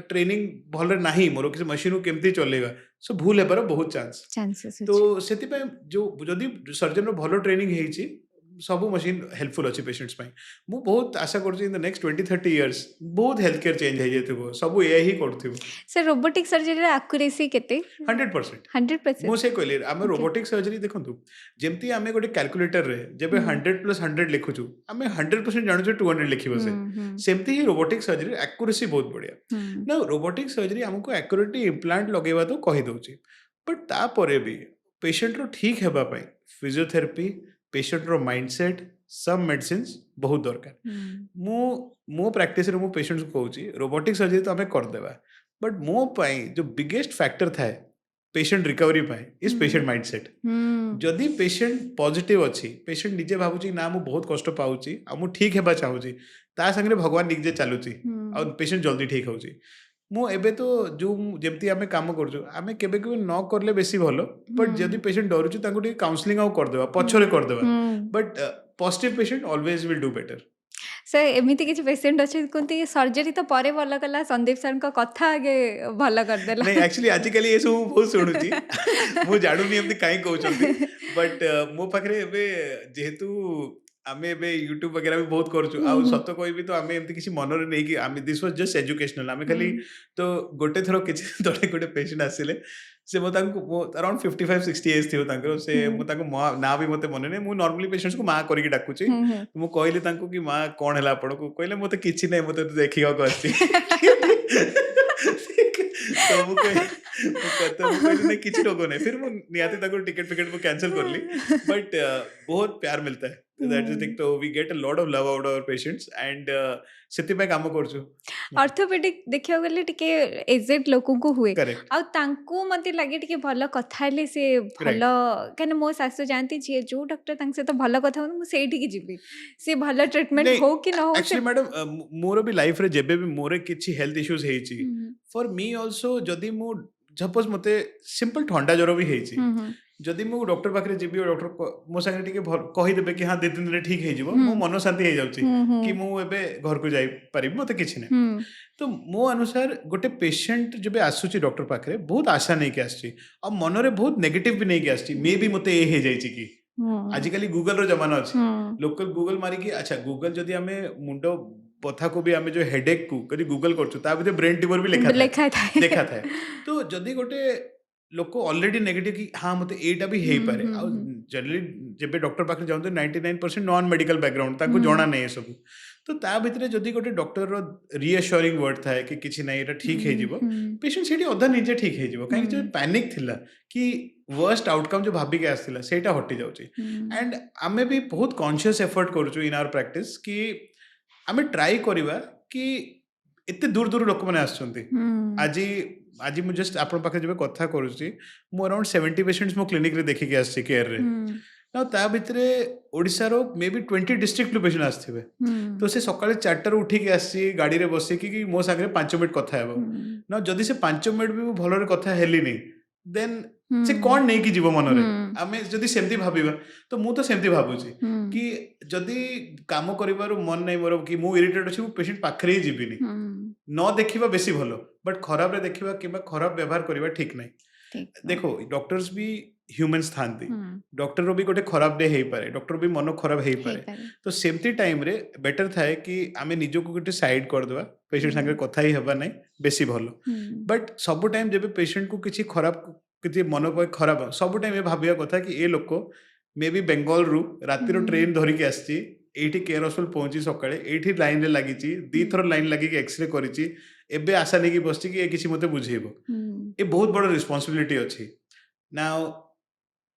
ट्रेनिंग भले नाही मोर किसी मशीन को केमती चलेगा सो भूल हेबार बहुत चांसेस तो सेति पे जो जदि सर्जन रो भलो ट्रेनिंग हेछि सब मशीन हेल्पफुल अच्छी पेशेंट्स पाई मु बहुत आशा करछि इन द नेक्स्ट 20-30 इयर्स बहुत हेल्थ केयर चेंज हो जाइथिबो सब एआई ही करथिबो सर रोबोटिक सर्जरी रे एक्यूरेसी केते 100% 100% मु से कहली आमे Okay. रोबोटिक सर्जरी देखंतु जेमती आमे गोटे कैलकुलेटर रे जेबे 100 + 100 लिखुछु आमे 100% जानू जे 200 लिखिबो से सेमती ही रोबोटिक सर्जरी एक्यूरेसी बहुत बढ़िया ना रोबोटिक सर्जरी हमको एक्यूरेटली इम्प्लांट लगेबा तो कहि दउची बट ता परे भी पेशेंट रो ठीक हेबा पई फिजियोथेरेपी पेशेंट रो माइंडसेट सब मेडिसिन्स बहुत दरकार मु मो प्रैक्टिस रे मु पेशेंट्स को कहूची रोबोटिक सर्जरी तो हमें कर देबा बट मो पाई जो बिगेस्ट फैक्टर थाए patient recovery pi is patient mindset जदि पेशेंट पॉजिटिव अच्छी पेशेंट निजे भावुची ना मु बहुत कष्ट पाउची आ मु ठीक हेबा चाहूची ता संगे भगवान निजे चालुची आ पेशेंट जल्दी ठीक होउची मु एबे तो जो जेमती आमे काम करछु आमे केबे केबे न करले बेसी भलो बट जदि पेशेंट डरुची तांको टी काउंसलिंग आउ कर देबा पछरे कर देबा but positive patient always will do better sir एमिति किसी पेशेंट अच्छे कहते सर्जरी तो परे भल कला संदीप सर को कथा आगे भल कर देला नहीं एक्चुअली आजिकल ये सब बहुत शुणुची मु जाडुनी एमती काई कहउछंती बट मो पाखरे एबे जेहेतु आमे एबे यूट्यूब वगैरह भी बहुत करछु आ सत कहबी तो आमे एमती किसी मनरे नै कि आमे दिस वाज जस्ट एजुकेशनल आमे खाली तो गोटे थरो किछि तोडे गोटे पेशेंट आसिले से मो तांको अराउंड 55-60 एज थियो तांको से मो तांको ना भी मते मने नै मु नॉर्मली पेशेंट्स को मां करिक डाकुची मु कहली तांको कि मां कोन हला आपण को कहले मते किछि नै मते देखियो को आसी तो मु कहली नहीं किसी रोग नहीं फिर मु नियाते ताको टिकट फिकेट मु कैंसिल करली बट बहुत प्यार मिलता है that is think so we get a lot of love out our patients and सेति पे काम करछु ऑर्थोपेडिक देखियो गले टिके एजेड लोकन को हुए करेक्ट आ तांको मते लागे टिके भलो कथा ले से भलो कने मो सासु जानती जे जो डॉक्टर तांग से तो भलो कथा हो मु सेठी की जिबी से भलो ट्रीटमेंट हो कि न हो एक्चुअली मैडम मोर भी लाइफ रे जेबे भी मोरे किछि हेल्थ इश्यूज हेछि फॉर मी आल्सो जदी मु सपोज मते सिंपल ठंडा ज्वर भी हेछि जदि मु डॉक्टर पाखरे जीबी डॉक्टर मो संगे टिके कहि देबे कि हां 2-3 दिन ठीक हे जिवो मो मन शांति हे जाउची कि मु एबे घर को जाई परिबी मते किछि नै तो मो अनुसार गोटे पेशेंट जबे आसुची डॉक्टर पाखरे बहुत आशा नै के आसची आ मन रे बहुत नेगेटिव भी नै के आसची मे भी मते ए हे जाईची कि आजिकली गूगल रो जमाना अछि लोकल गूगल मारी कि अच्छा गूगल जदि हमें मुंडो पथा को भी हमें जो हेडेक को करी गूगल करछु ता भी ब्रेन ट्यूमर भी लिखा था देखा था तो जदि गोटे लोक ऑलरेडी नेगेटिव कि हाँ मते एटा भी हेई पारे आ जनरली जेबे डॉक्टर पाखरे जाउते 99% नॉन मेडिकल बैकग्राउंड ताको जणा नै सब तो ता भितरे जदि गोटे डॉक्टर रो रिएश्योरिंग वर्ड थाए कि किछि नै एटा ठीक हे जिवो पेशेंट सेठी अधा निजे ठीक हे जिवो काहे कि पैनिक थिला कि वर्स्ट आउटकम जो भाबी के आस्थिला सेटा हटि जाउची एंड आमे भी बहुत कॉन्शियस एफर्ट करछु इन आवर प्रैक्टिस कि आमे ट्राई करिवा कि एते दूर दूर लोक माने आछंती आजी आज मु जस्ट आपण पाखे जबे कथा करूची मु अराउंड 70 पेशेंट्स मो क्लिनिक रे देखि के आछि केयर रे ना ता भितरे ओडिसा रो मे बी 20 डिस्ट्रिक्ट पेशेंट आस्थिबे तो से सकाळे 4टा रो उठी के आसी गाड़ी रे बसी कि मो संगे 5 मिनिट कथा हेबो ना जदी से 5 मिनिट भी भलो रे कथा हेली नै देन से कोन नै कि जीव मन रे आमे जदी सेमती भाबिबा तो मु तो सेमती भाबुची कि जदी काम करिवार मन नै मोर कि मु इरिटेट अछि पेशेंट पाखरे ही जीबिनी न देखिबा बेसी भलो बट खराब रे देखिबा किबा खराब व्यवहार करिबा ठीक नै देखो डॉक्टर्स भी ह्यूमंस थांती डॉक्टर रो भी गोटे खराब डे हेई पारे डॉक्टर भी मन खराब हेई पारे तो सेमती टाइम रे बेटर थाए कि आमे निजो को गोटे साइड कर देबा पेशेंट संगे कथा ही हेबा नै बेसी भलो बट सब टाइम जेबे पेशेंट को किछि खराब किछि मन को खराब सब टाइम ए भाबिया कथा कि ए लोक मे बी बेंगल रु राती रो ट्रेन धरि के आछि एठी केयर हॉस्पिटल पहुंची सकाळे एठी लाइन रे लागिची दी थर लाइन लागी के एक्सरे करिची एबे आशा नै कि बसची कि ए किछि मते बुझेबो ए बहुत बड़ रिस्पांसिबिलिटी अछि नाउ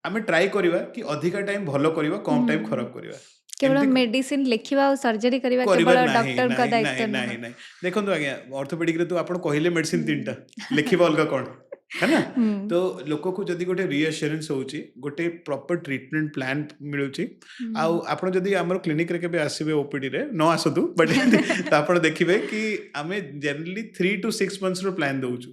आमे ट्राई करिवा कि अधिका टाइम भलो करिवा कम टाइम खराब करिवा केवल मेडिसिन लिखिबा और सर्जरी करिवा केवल डॉक्टर का दायित्व नहीं देखंतु आज्ञा ऑर्थोपेडिक रे तो आपण कहिले मेडिसिन तीनटा लिखिबा अलगा कोन है ना तो लोक को जदि गोटे रिअश्योरेंस होउची गोटे प्रॉपर ट्रीटमेंट प्लान मिलुची आउ आपण जदि हमर क्लिनिक रे केबे आसीबे ओपीडी रे न आसतु बट तो आपण देखिबे कि आमे जनरली 3 to 6 months रो प्लान दउचु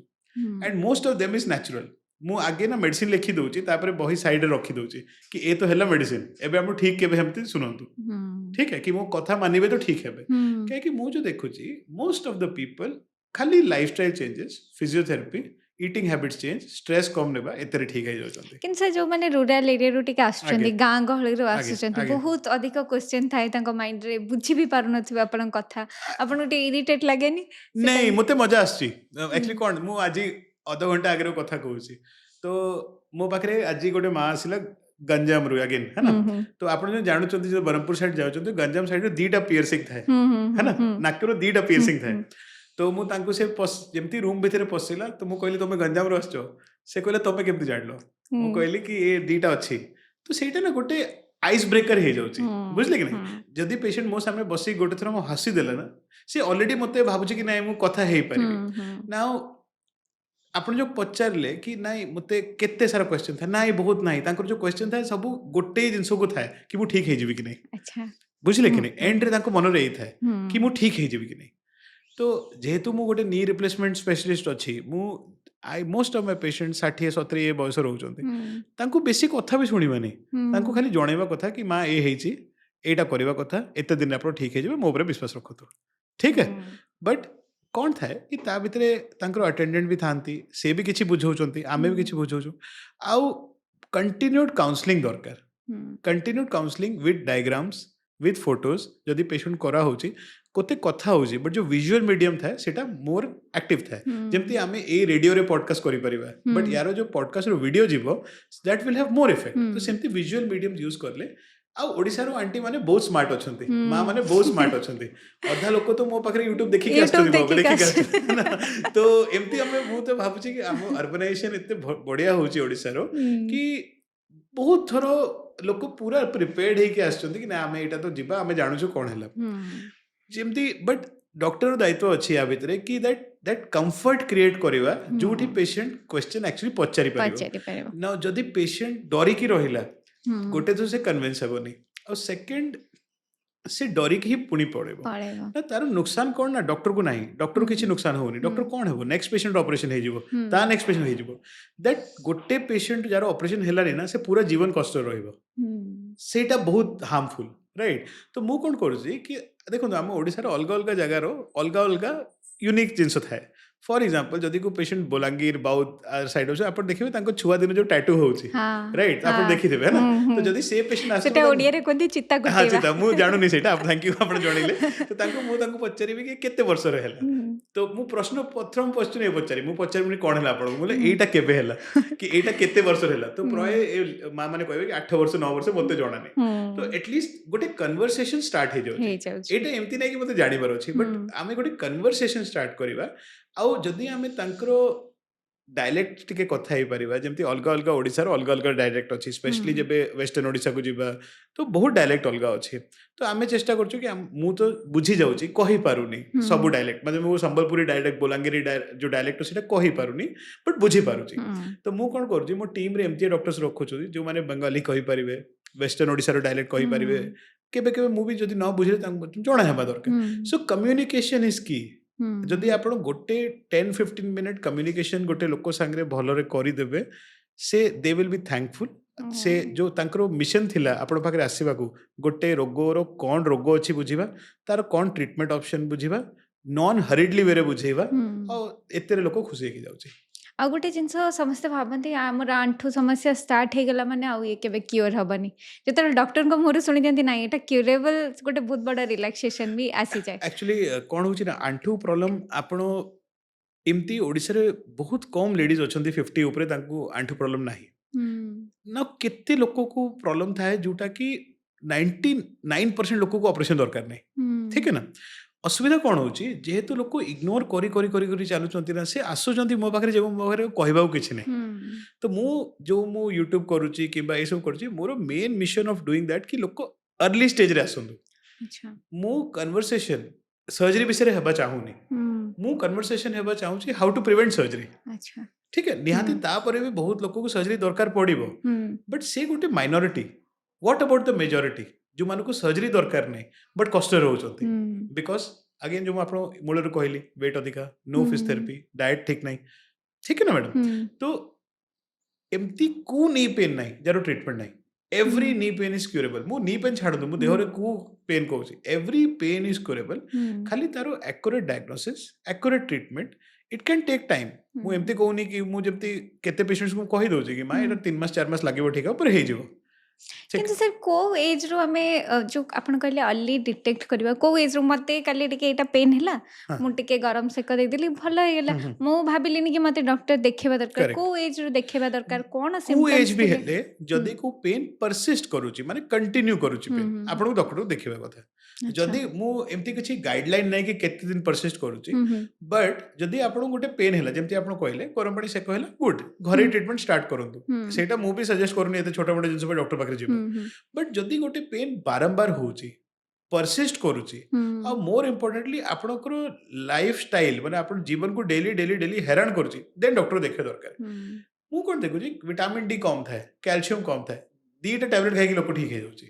and most of them is natural मु आगे ना मेडिसिन लिखि दउची तापर बही साइड रे रखि दउची कि ए तो हैला मेडिसिन एबे हम ठीक केबे हमते सुनंतु ठीक है कि मो कथा मानिबे तो ठीक हेबे काहे कि मु जो देखुची मोस्ट ऑफ द पीपल खाली lifestyle changes physiotherapy eating habits change stress कम नेबा एतरे ठीक है जाउचंती किन से जो माने रूरल एरिया रो टिके आछुचंती आगे गां गहली रो आगे आछुचंती आगे बहुत अधिक क्वेश्चन थाए तांको माइंड रे बुझी भी पारु नथिबे आपन कथा आपन टे इरिटेट लागेनी से नहीं टाइम मते मजा आछी एक्चुअली हम्म कोन मु आजी आधा घंटा आगे रो कथा कहूची तो मो पाखरे आजी गोटे माँ आसिला गंजाम रु अगेन है ना हम्म तो आपण जो जानुचंती जो बरहमपुर साइड जाउचंती गंजाम साइड रो दीटा पियर्सिंग थाए है ना नाकरो दीटा पियर्सिंग थाए तो मु तांको से जेमती रूम भितरे पसिला तो मु कहली तमे गंजाम रो आछो से कहले तमे केमती जानलो मु कहली कि ए दीटा अछि तो सेटा ना गोटे आइस ब्रेकर हे जाउची बुझले कि नहीं जदि पेशेंट मो सामने बसी गोटे थरा मो हसी देला ना से ऑलरेडी मते भाबुची कि नाही मु कथा हेई परिबे नाउ आपण जो पचारले कि नाही मते केते सारा क्वेश्चन था नाही बहुत नाही तांकर जो क्वेश्चन था सब गोटे जिंस को था कि मु ठीक हे जीवी कि नहीं अच्छा बुझले कि नहीं एंड रे तांको मन रे था कि मु हम्म ठीक हे जीवी कि नहीं तो जेहेतु मु गोटे नी रिप्लेसमेंट स्पेशलिस्ट अछि मु I most of my patient 60 70 ए बयस रहउचंती तांको बेसी कथा भी सुनिबा नहीं तांको खाली जणेबा कथा कि मां ए हेची एटा करबा कथा एते दिन आपण ठीक हे जीवे मो ऊपर विश्वास रखतो ठीक है बट कौन थाए कि ता भितरे तांकर अटेंडेंट भी थांती से भी किछि बुझौचंती आमे भी किछि बुझौचु आउ कंटिन्यूड काउंसलिंग दरकार continued counselling with diagrams with photos जदि पेशेंट करा होची कोते कथा होची बट जो विजुअल मीडियम थाए सेटा मोर एक्टिव थाए जेमती आमे ए रेडियो रे पॉडकास्ट करि परिबा बट यारो जो पॉडकास्ट रो वीडियो जीवो that will have more effect तो सेमती विजुअल मीडियम यूज करले आ ओडिसा रो आंटी माने बहुत स्मार्ट अछंती मां माने बहुत स्मार्ट अछंती अधा लोक तो मो पाखरे YouTube देखि के यूट्यूब आस्तथि देखी देखि के आस्तथि ना तो एमती हमें मु तो भाबुची कि हम अर्बनाइजेशन इतने बढ़िया होची ओडिसा रो कि बहुत थरो लोक पूरा प्रिपेयर्ड हे के आछंती कि ना हमें एटा तो जिबा हमें जानु छु कोन हैला जेमती बट डॉक्टर दायित्व अच्छी या भितरे कि दैट कंफर्ट क्रिएट करिवा जोठी पेशेंट क्वेश्चन एक्चुअली पचारि परिबो पचारि परिबो ना जदि पेशेंट डरी की रहिला गोटे तो से कन्विंस हेबोनी और सेकंड से डरिक ही पुणी पड़ेबो पळेबो ना तार नुकसान कोन ना डॉक्टर को नहीं डॉक्टर को किछि नुकसान होनी डॉक्टर कोन हेबो नेक्स्ट पेशेंट ऑपरेशन हे जिवो ता नेक्स्ट पेशेंट हे जिवो दैट गोटे पेशेंट जारो ऑपरेशन हेलानी ना से पूरा जीवन कष्ट रहइबो सेटा बहुत हार्मफुल राइट तो मु कोन करूची कि देखो हम ओडिसा रो अलग अलग जगह रो अलग अलग यूनिक जिंस थाए फॉर एग्जांपल जदि को पेशेंट बोलांगीर बाउथ साइड हो आपण देखिबे तांको छुआ दिन जो टैटू होउची राइट आपण देखि देबे ना तो जदि से पेशेंट आसे सेटा ओडिया रे कोंदी चित्ता हां कुटेबा चिता मु जानु नि सेटा आप थैंक यू आपण जणिले तो तांको पचारिबे कि केते वर्ष रे हैला तो मु प्रश्न प्रथम क्वेश्चन ए पचारि मु पचारि कोन हैला आपण बोले एटा केबे हैला कि एटा केते वर्ष रे हैला तो प्राय मां माने कहबे कि 8 वर्ष 9 वर्ष मते जणा नै तो एटलीस्ट गोटे कन्वर्सेशन स्टार्ट हे जाउची एटा एमती नै कि मते जानि बार अछि बट आमे गोटे कन्वर्सेशन स्टार्ट करिवा आउ जदि आमे तांकरो डायलेक्ट टिके कथा हे परिबा जेमती अलग अलग ओडिसा रो अलग अलग डायलेक्ट अछि स्पेशली जेबे वेस्टर्न ओडिसा को जिबा तो बहुत डायलेक्ट अलग अछि तो आमे चेष्टा करछु कि मु तो बुझी जाउची कहि पारुनी सब डायलेक्ट मतलब मु संबलपुरी डायलेक्ट बोलांगीरी जो डायलेक्ट सेटा कहि पारुनी बट बुझी पारुची तो मु कोन करछु मो टीम रे एमती डॉक्टर्स रखुछु जो माने बंगाली कहि परिबे वेस्टर्न ओडिसा रो डायलेक्ट कहि परिबे केबे केबे मु भी जदि न बुझले तांको जणा हेबा दरकार सो कम्युनिकेशन इज की जदि आपण गोटे 10-15 मिनट कम्युनिकेशन गोटे लोक संगे भलरे करि देबे से दे विल बी थैंकफुल से जो तांकरो मिशन थिला आपण पाखरे आसीबा को गोटे रोगोरो कोन रोग अछि बुझिबा तार कोन ट्रीटमेंट ऑप्शन बुझिबा नॉन हरिडली वेरे बुझेबा और एतेरे लोक खुशी हेकि जाउची आ गोटे जिनस समस्त भावती आमर आंठू समस्या स्टार्ट हो गला माने आउ ये केबे क्योर हबनी जते डॉक्टर को मोर सुनि दियंती नाही एटा क्यूरेबल गोटे बहुत बड़ा रिलैक्सेशन भी आसी जाए एक्चुअली कोन होची ना आंठू प्रॉब्लम आपण एमती ओडिसा रे बहुत कम लेडीज अछंती 50 ऊपर तांको आंठू प्रॉब्लम नाही ना केते लोक को प्रॉब्लम थाए जोटा कि 99% लोक को ऑपरेशन दरकार नहीं ठीक है ना असुविधा कौन होची जेहेतु लोक इग्नोर करी करी करी करी चालुचंती ना से आसुचंती मो पाखरे जे मो पाखरे कहबाउ किछि नै तो मु YouTube करूची किबा ए सब करूची मोर main mission of doing that कि लोक अर्ली स्टेज रे आसंदु अच्छा मु कन्वर्सेशन सर्जरी विषय रे हेबा चाहूनी मु कन्वर्सेशन हेबा चाहूची हाउ टू प्रिवेंट सर्जरी अच्छा ठीक है निहाती तापर भी बहुत लोक को सर्जरी दरकार पड़िबो बट से गोटे minority what about the majority जो मान को सर्जरी दरकार नहीं बट कष्ट रहउछंती बिकॉज अगेन जो आप मूल कहली वेट अधिका नो फिजियोथेरेपी डाइट ठीक नहीं ठीक है ना मैडम तो एमती को नी पेन नहीं जार ट्रीटमेंट नहीं every knee pain is curable मु नी पेन छाड़ दू मु देहरे को पेन कहूँ एवरी पेन इज क्यूरेबल खाली तार accurate diagnosis accurate treatment it can take time मु एमती कहूनी कि मु जमती केते पेशेंट्स को कहि दउची कि मां एटा 3 मास 4 मास लागिवो ठीक है पर हे जिवो କିନ୍ତୁ ସାର୍ କୋଉ ଏଜ୍ରୁ ଆମେ ଯୋଉ ଆପଣ କହିଲେ अर्ली डिटेक्ट କରିବା କୋଉ ଏଜ୍ରୁ ମତେ କାଲି ଟିକେ ଏଇଟା ପେନ୍ ହେଲା ମୁଁ ଟିକେ ଗରମ ସେକ ଦେଇଦେଲି ଭଲ ହେଇଗଲା ମୁଁ ଭାବିଲିନି କି ମତେ ଡକ୍ଟର ଦେଖେଇବା ଦରକାର Correct. କୋଉ ଏଜ୍ରୁ ଦେଖେଇବା ଦରକାର କଣ को एज symptoms भी ଥିଲେ? हेले जदि को पेन परसिस्ट करूची माने कंटिन्यू करूची पेन आपण को डॉक्टर को देखिबा कथा अच्छा। जदि मु एमती किछि गाइडलाइन नै कि केते दिन परसिस्ट करूची बट जदि आपण गोटे पेन हैला जेमती आपण कहले गरम पानी सेक हैला गुड घरे ट्रीटमेंट स्टार्ट करंतु सेटा मु भी सजेस्ट करनी एते छोटा मोटा जिंस पे डॉक्टर पाखरे जिबो बट जदि गोटे पेन बारंबार होची परसिस्ट करूची आ मोर इम्पोर्टेंटली आपणकर लाइफस्टाइल माने आपण जीवन को डेली डेली डेली हैरान करूची देन डॉक्टर देखे दरकार मु कोन देखुची विटामिन डी कम थाए कैल्शियम कम थाए दीटा टैबलेट खाई लोक ठीक हो जाउची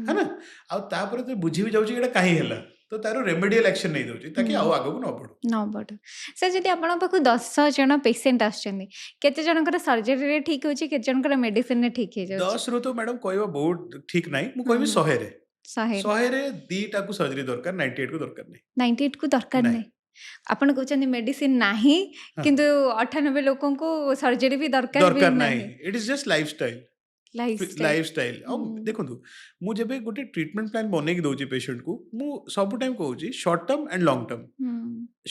है ना आ तापर तो बुझी भी जाउची एटा काहे हैला तो तारो रेमेडियल एक्शन नहीं दउची ताकि आउ आगो को न पड़ो न बड़ सर जदि आपण पाखु 10 जन पेशेंट आछन केते जनकर सर्जरी रे ठीक होची केते जनकर मेडिसिन रे ठीक हे जाउची 10 रो तो मैडम कहबा बहुत ठीक नहीं मु कहबी 100 रे 100 रे दीटा को सर्जरी दरकार 98 को दरकार नहीं 98 को दरकार नहीं। नहीं आपण कहउछन मेडिसिन नाही हाँ। किंतु 98 लोगों को सर्जरी भी दरकार भी दरकार नहीं नहीं it is just lifestyle lifestyle देखो मु जेबे गोटे ट्रीटमेंट प्लान बने की दउची पेशेंट को मु सब टाइम कहूची short term and long term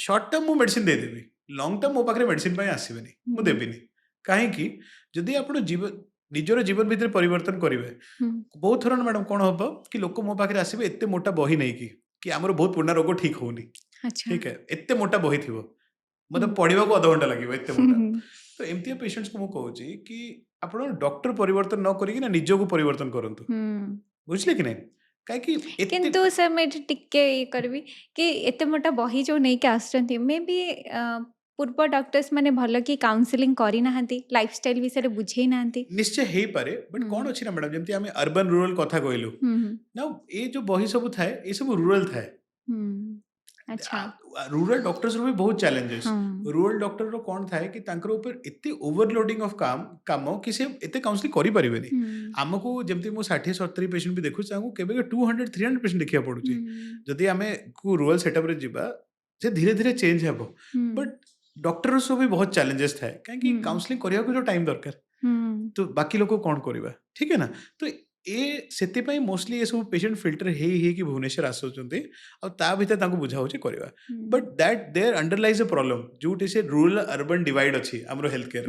short term मु मेडिसिन दे देबी लॉन्ग टर्म मो पाखरे मेडिसिन पय आसीबेनी मु देबिनी काहे कि जदि आपण जीवन निजर जीवन भीतर परिवर्तन करिवे बहुत थरन मैडम कोन होबो कि लोक मो पाखरे आसीबे एत्ते मोटा बही नै कि हमर बहुत पुराना रोग ठीक होनी अच्छा ठीक है एत्ते मोटा बही थिबो मतलब पढ़िबा को आधा घंटा लागिबो एत्ते मोटा तो एमती पेशेंट्स को मु कहूची कि आपण डॉक्टर परिवर्तन न करी कि ना निजो को परिवर्तन करंतु बुझले कि नहीं काहे कि किंतु सर मैं टिके ये करबी कि एते मोटा बही जो नै के आछंती मे बी पूर्व डॉक्टर्स माने भलो कि काउंसलिंग करी नाहंती लाइफस्टाइल विषय रे बुझेई नाहंती निश्चय हेई पारे बट कोन अछि ना मैडम जेमती हमें अर्बन रूरल कथा कहलु ना ए जो बही सब थाए ए सब रूरल थाए अच्छा रूरल डॉक्टर्स रो भी बहुत चैलेंजेस रूरल डॉक्टर रो कोन थाए कि तांकर ऊपर एते ओवरलोडिंग ऑफ काम कि से एते काउंसलिंग करि परिबेनी हमको जेमती मो 60 70 पेशेंट भी देखु चाहू केबे 200 300 पेशेंट देखिया पडुची जदि हमें को रूरल सेटअप रे जिबा से धीरे धीरे चेंज हेबो बट डॉक्टर सो भी बहुत चैलेंजेस थाए काहे काउंसलिंग करिया को जो टाइम दरकार तो बाकी लोग कौन करबा ठीक है ना तो ए सेति पई मोस्टली ए सब पेशेंट फिल्टर हे कि भुवनेश्वर आसुचंती आ ता भीतर तांको बुझा होची करबा but that there underlies a problem जोटे से रूरल अर्बन डिवाइड अछि हमरो हेल्थ केयर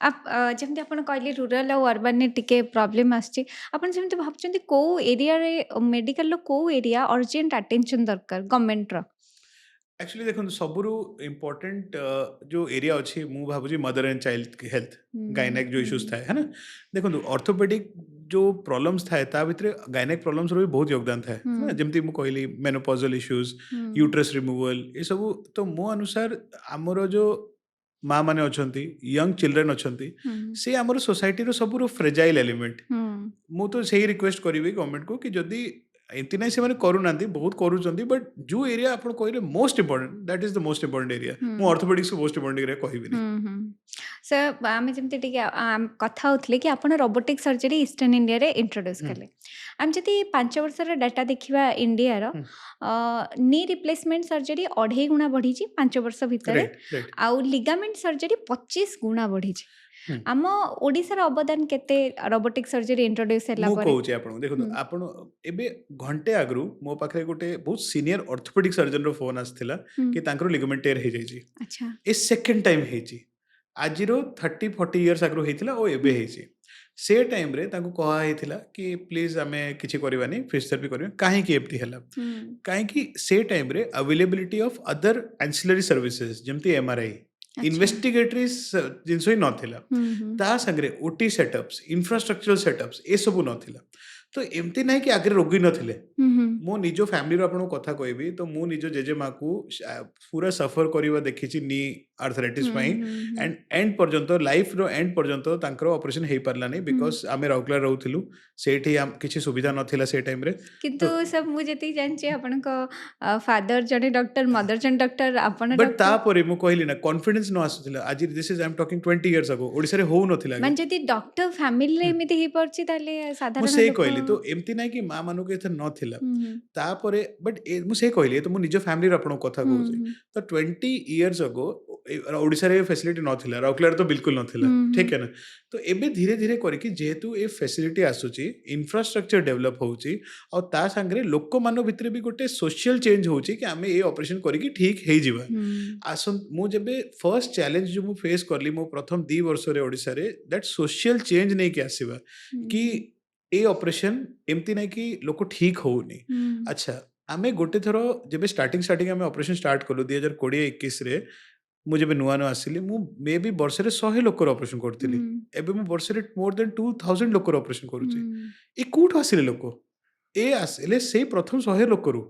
आप जेमती आपण कहली रूरल और अर्बन ने टिके प्रॉब्लम आछि आपण जेमती भाबचंती को एरिया रे मेडिकल लो को एरिया अर्जेंट अटेंशन दरकार गवर्नमेंट रो एक्चुअली देखो सबुरु इम्पोर्टेंट जो एरिया अच्छी मु भाबुची mother and child health gynaec जो इश्यूज थाए है ना देखो ऑर्थोपेडिक जो प्रॉब्लम्स थाए ता भितरे गायनेक प्रॉब्लम्स रो भी बहुत योगदान थाए ना जेमती मु कहली मेनोपॉजल इश्यूज यूट्रस रिमूवल ये सब तो मो अनुसार हमरो जो माँ माने अछंती यंग चिल्ड्रन अछंती से हमरो सोसाइटी रो सबुरु फ्रेजाइल एलिमेंट मु तो सही रिक्वेस्ट करिवे गवर्नमेंट को कि जदी एंती नहीं से माने करू नांती बहुत करू चंती बट जो एरिया आपण कहले most important that is the most important area मु ऑर्थोपेडिक्स को मोस्ट इंपोर्टेंट एरिया कहबी नहीं सर आम जमी टे कथा होतले कि आपण रोबोटिक सर्जरी ईस्टर्न इंडिया रे इंट्रोड्यूस कले आम जति 5 वर्ष रे डाटा देखिबा इंडिया रो नी रिप्लेसमेंट सर्जरी 2.5 गुना बढ़ी छी 5 वर्ष भितर आउ लिगामेंट सर्जरी 25 गुना बढ़ी छी आम ओडिसा रो अवदान केते रोबोटिक सर्जरी इंट्रोड्यूस हैला मु कहूची आपण देखो आपण एबे घंटे आगरु मो पाखरे गोटे बहुत सीनियर ऑर्थोपेडिक सर्जन रो फोन आस्थिला कि तांकर लिगामेंट टेयर हे जाई छी अच्छा ए सेकंड टाइम हे छी आजिरो 30 40 इयर्स आगरु हेतिला ओ एबे हे छी से टाइम रे तांको कहा हेतिला कि प्लीज हमें किछि करबानी फिजियोथेरेपी करबे काहे कि एप्टी हैला काहे कि से टाइम रे availability of other ancillary services जेमती एमआरआई इन्वेस्टिगेटरी जिनस ही नथिला ता संगरे ओटी सेटअप्स इंफ्रास्ट्रक्चरल सेटअप्स ए सब नथिला तो एमती नहीं कि आगे रोगी नथिले मो निजो फैमिली रो आपन कथा कहबी तो मु निजो जेजेमा को पूरा सफर करवा देखिछि नी आर्थराइटिस पई एंड एंड पर्यंत लाइफ रो एंड पर्यंत तांकर ऑपरेशन हे परला नै बिकॉज़ आमे राउरकेला रहउथिलु सेठी किछि सुविधा नथिला से टाइम रे किंतु सब मु जति जानछि आपन को फादर जने डॉक्टर मदर जने डॉक्टर आपन बट डॉक्टर तापरे मु कहली ना कॉन्फिडेंस न आसुथिला आज this is I am talking 20 years ago Odisha रे हो नथिला मान जति डॉक्टर फैमिली रे एमिति ही परछि ताले मु साधारण से लोक कहली तो एमती ना कि माँ मानक एथे नथिला हम्म तापरे बट मु से कहली तो मु निजो फैमिली रे आपन कथा कहउछि हम्म तो 20 इयर्स अगो ओडिसा रे फैसिलिटी नथिला राउरकेला रे तो बिल्कुल नथिला ठीक है ना तो एबे धीरे धीरे करके जेहेतु ए फैसिलिटी आसुची इंफ्रास्ट्रक्चर डेवलप होउची और ता संगरे लोक मान भितर भी गोटे सोशल चेंज होउची कि आमे ए ऑपरेशन करके ठीक हे जिबा आसन मु जेबे फर्स्ट चैलेंज जो मु फेस करली मो प्रथम 2 वर्ष रे ओडिसा रे दैट सोशल चेंज नै कि आसीबा कि ए ऑपरेशन एमती नै कि लोक ठीक होउनी अच्छा आमे गोटे थरो जेबे स्टार्टिंग आमे ऑपरेशन स्टार्ट कलु 2020-21 रे मु जेबे नुआ नुआ आसिली मु मे बी वर्ष रे 100 लोकर ऑपरेशन करथिली एबे मु वर्ष रे मोर देन 2000 लोकर ऑपरेशन करूची ए कोठ आसिले लोक ए आसिले से प्रथम 100 लोकरू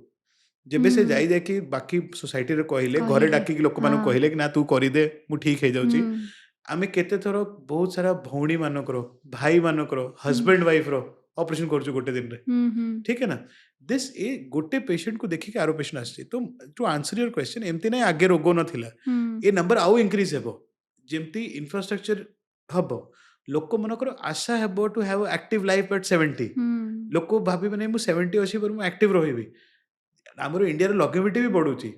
जेबे से जाई जाय कि बाकी सोसाइटी रे कहले घरे डाकी कि लोक मानु कहले कि ना तू करि दे मु ठीक हे जाउची आमे केते थरो बहुत सारा भौणी मानकर भाई मानकर हस्बैंड वाइफ रो ऑपरेशन करछु गोटे दिन रे ठीक है ना दिस ए गोटे पेशेंट को देखि के आरो पेशेंट आछि तो टू आंसर योर क्वेश्चन एमती नै आगे रोग नथिला ए नंबर आउ इंक्रीज हेबो जेमती इंफ्रास्ट्रक्चर हबो लोक मनकर आशा हेबो to have active life at 70 लोक भाबी नै मु 70 अछि पर मु एक्टिव रहिबी हमरो इंडिया रे लॉन्गेविटी भी बढ़ुची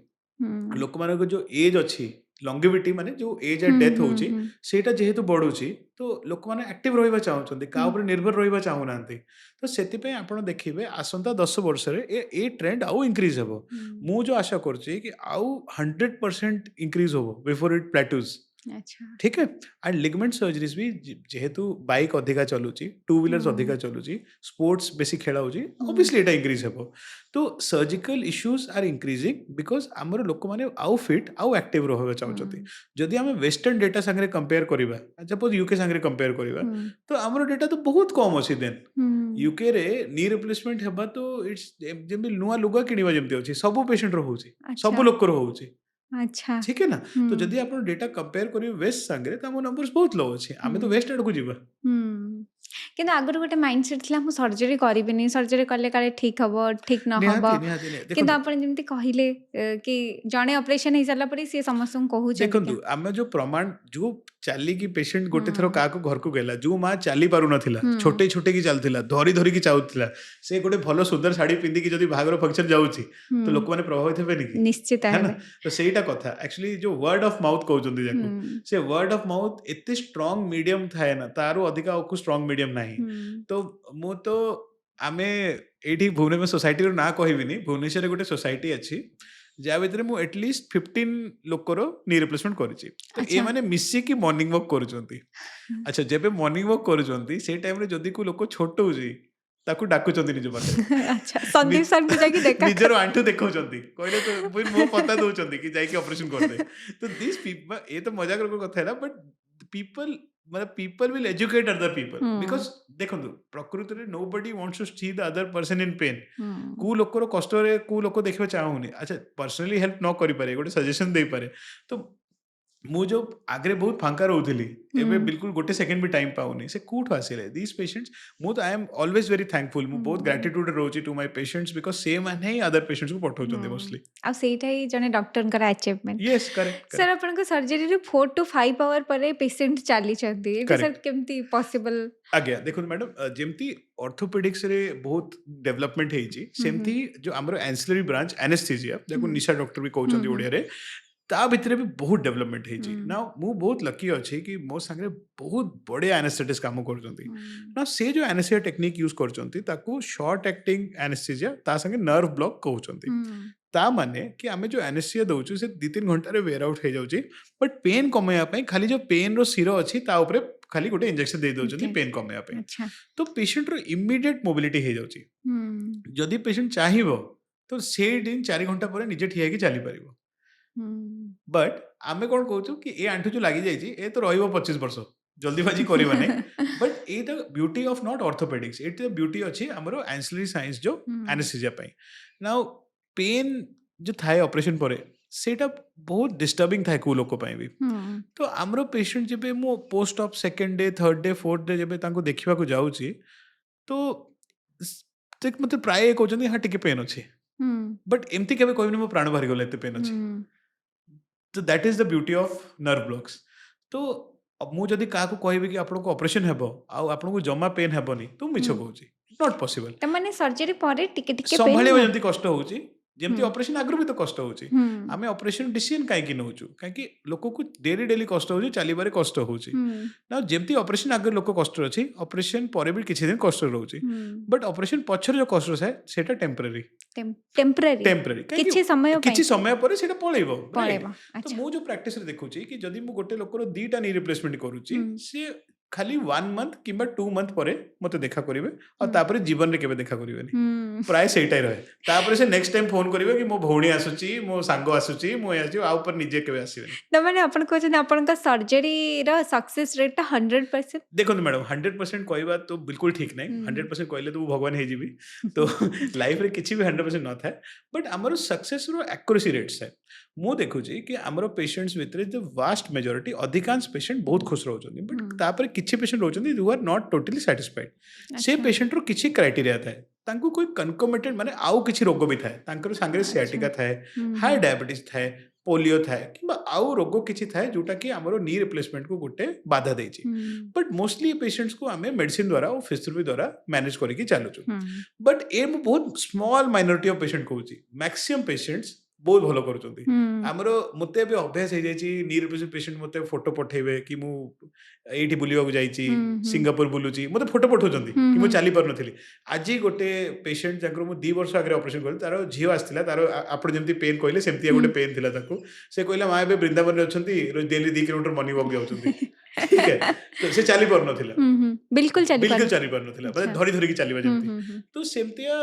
लोक मानक जो एज अछि लॉन्गेविटी माने जो एज एट डेथ होउची सेटा जेहेतु बढ़ुची तो लोक माने एक्टिव रहिबा चाहुचंती का ऊपर निर्भर रहिबा चाहू नांती तो सेति पे आपण देखिबे आसंता 10 वर्ष रे ए ट्रेंड आउ इंक्रीज हेबो मु जो आशा करची कि आउ 100% इंक्रीज होबो बिफोर इट प्लेटूज अच्छा ठीक है एंड लिगमेंट सर्जरीज भी जेहेतु बाइक अधिका चलुची टू व्हीलर्स अधिका चलुची स्पोर्ट्स बेसी खेला होची ऑब्वियसली एटा इंक्रीज हेबो तो surgical issues are increasing because हमर लोक माने आउ फिट आउ एक्टिव रहबा चाहउचती जदि हम वेस्टर्न डेटा संगे कंपेयर करबा सपोज यूके संगे कंपेयर करबा तो हमर डेटा तो बहुत कम अछि देन यूके रे नी रिप्लेसमेंट हेबा तो इट्स जेमि नुवा लुगा किनिबा जेमति अछि सब पेशेंट रहउची सब लोक रहउची अच्छा ठीक है ना तो जदि आपण डेटा कंपेयर करिवे वेस्ट संगे त हमर नंबर्स बहुत लो अछि आमे तो वेस्ट आडको जिबा किंतु आगुर गोटे माइंडसेट थिला हम सर्जरी करिबिनी सर्जरी कले काले ठीक हबो ठीक न हबो किंतु आपण जेमति कहिले कि जणे ऑपरेशन हे सरला परे से समस्त कहू छै देखंतु आमे जो प्रमाण जो चाली की पेशेंट गोटे थरो का को घर को गेला जो मां चाली पारु नथिला छोटे छोटे की चालथिला धरी धरी की चाउथिला से गोटे भलो सुंदर साड़ी पिंदी की जदी भागर फंक्शन जाउची तो लोक माने प्रभावित हेबे नि निश्चित है ना तो सेटा कथा एक्चुअली जो वर्ड ऑफ माउथ कहउचंदी जाको से वर्ड ऑफ माउथ एते स्ट्रांग मीडियम थाए ना तारो अधिका को स्ट्रांग मीडियम नाही तो मो तो आमे एठी भुवनेश्वर सोसाइटी रो ना कहिबिनी भुवनेश्वर रे गोटे सोसाइटी अछि जा भितर मु एटलीस्ट 15 लोकर नी रिप्लेसमेंट करिछि तो ए माने मिसी की मॉर्निंग वॉक करूचंती अच्छा जेबे मॉर्निंग वॉक करूचंती से टाइम रे जदी को लोक छोट होजी ताकू डाकुचंती निज पाखे अच्छा संदीप सर को जाकी देखा निजर आंठू देखौचंती कहले तो बुई मो पता दोचंती कि जाई के ऑपरेशन कर दे तो दिस पीपल ए तो मजाक रो कथा है बट पीपल मतलब people will educate other people because देखंतु प्रकृति रे nobody wants to see the other person in pain को लोक रो कष्ट रे को लोक देखबा चाहूनी अच्छा पर्सनली हेल्प न करि पारे गोटे सजेशन दे पारे तो मु जो आगरे बहुत फांका रहउथिली एबे बिल्कुल गोटे सेकंड भी टाइम पाउनी से कोठ आसिले दिस पेशेंट्स मु तो I am always very thankful मु बहुत ग्रेटिट्यूड रहउची टू माय पेशेंट्स बिकॉज़ से माने ही अदर पेशेंट्स को पठौचंदी मोस्टली आ सेटा ही जने डॉक्टर कर अचीवमेंट यस करेक्ट सर अपन को सर्जरी रे 4 to 5 आवर परे पेशेंट चाली चंदी एटा सर केमती पॉसिबल आज्ञा देखो मैडम जेमती ऑर्थोपेडिक्स रे बहुत डेवलपमेंट हेची सेमती जो हमरो एंसिलरी ब्रांच एनेस्थेसिया देखो निशा डॉक्टर भी कहउचंदी ओडिया रे ता भितर भी बहुत डेवलपमेंट हेची ना मु बहुत लकी अछि कि मो संगे बहुत बड़े एनेस्थेटिस्ट काम करचंती ना से जो एनेस्थेसिया टेक्निक यूज करचंती ताको शॉर्ट एक्टिंग एनेस्थेसिया ता संगे नर्व ब्लॉक कहउचंती ता माने कि आमे जो एनेस्थेसिया दउछु से 2-3 घंटा रे वेयर आउट हे जाउची बट पेन कमया पई खाली जो पेन रो सिरो अछि ता ऊपर खाली गोटे इंजेक्शन दे दउचंती पेन कमया पई तो पेशेंट रो इमीडिएट मोबिलिटी हे जाउची जदी पेशेंट चाहिबो तो से दिन 4 घंटा परे निजे ठिया की चली परिबो बट आमे कोन कहउछु कि ए आंठू जो लागि जाईची ए तो रहिबो 25 वर्ष जल्दीबाजी करिबा नै but A the beauty of not orthopaedics it the beauty अछि हमरो एंसिलरी साइंस जो एनेस्थीसिया पई नाउ पेन जो थाए ऑपरेशन परे सेटा बहुत डिस्टर्बिंग थाए को लोक पई भी तो हमरो पेशेंट जेबे मो post of second day third day fourth day जेबे तांको देखिबा को जाउची तो तक मते प्राय कहउछन हा टिके पेन अछि बट एमती केबे कहबिनी मो प्राण बाहरी गले एते पेन अछि तो that is the beauty of nerve blocks तो अब मु जदी का को कहबे कि आपन को ऑपरेशन हेबो आ आपन को जमा पेन हेबोनी तो मिछ कहउची नॉट पॉसिबल त माने सर्जरी परे टिके टिके पेन संभाळिबा जंती कष्ट होउची जेमती ऑपरेशन आगु भी तो कष्ट होउची आमे ऑपरेशन डिसीजन काहे कि नउचू काहे कि लोक को डेली डेली कष्ट होउची चालीबारे कष्ट होउची ना जेमती ऑपरेशन आगु लोक कष्ट अछि ऑपरेशन परे भी किछि दिन कष्ट रहउची बट ऑपरेशन पछर जो कष्ट है सेटा टेम्पररी टेम्पररी किछि समय परे सेटा पळेबो तो मु जो प्रैक्टिस रे देखुची कि जदी मु गोटे लोकर दीटा नी रिप्लेसमेंट करूची से खाली 1 मंथ किंबा 2 मंथ परे मते देखा करिवे और तापरे जीवन रे केबे देखा करिवेनी प्राय सेटाई रहे तापरे से नेक्स्ट टाइम फोन करिवे कि मो भौणी आसुची मो सांगो आसुची मो आसी आ ऊपर निजे केबे आसीबे त माने अपन कहछन अपन का सर्जरी रो सक्सेस रेट 100% देखो मैडम 100% कहबा तो बिल्कुल ठीक नै 100% कहले तो भगवान हे जीबी तो लाइफ रे किछि भी 100% न थाए बट हमरो सक्सेस रो एक्यूरेसी रेट्स है मु देखुची कि हमरो पेशेंट्स भितरे द वास्ट मेजॉरिटी अधिकांश पेशेंट बहुत खुश रहउछन बट तापर किछि पेशेंट रहउछन who are not totally satisfied से पेशेंट रो किछि क्राइटेरिया थाए तांको कोई कनकमेटेड माने आउ किछि रोग भी थाए तांकर संगे सियाटिका थाए हाई डायबिटीज थाए पोलियो थाए किबा आउ रोग किछि थाए जोटा कि हमरो नी रिप्लेसमेंट को गोटे बाधा देछि बट मोस्टली पेशेंट्स को हमें मेडिसिन द्वारा और फिजियोथेरेपी द्वारा मैनेज करके चालुछु बट ए बहुत स्मॉल माइनॉरिटी ऑफ पेशेंट कहउछि मैक्सिमम पेशेंट्स बहुत भलो करूछंती हमरो मते भी अभ्यास हे जायछि नी रिप्लेसमेंट पेशेंट मते फोटो पठेबे कि मु एठी बुलिवा को जायछि सिंगापुर बुलुची मते फोटो पठौछंती कि मु चाली पर नथिली आजी गोटे पेशेंट जकर मु 2 वर्ष आगे ऑपरेशन करली तारो झियो आस्तिला तारो आपण जेमती पेन कहले सेमती गोटे पेन थिला ताको से कहला मा बे वृंदावन रे अछंती डेली 2 किलोमीटर मॉर्निंग वॉक जाउछंती ठीक है तो से चाली पर नथिला बिल्कुल चाली पर नथिला मतलब धरी धरी की चालीबा जेमती तो सेमतिया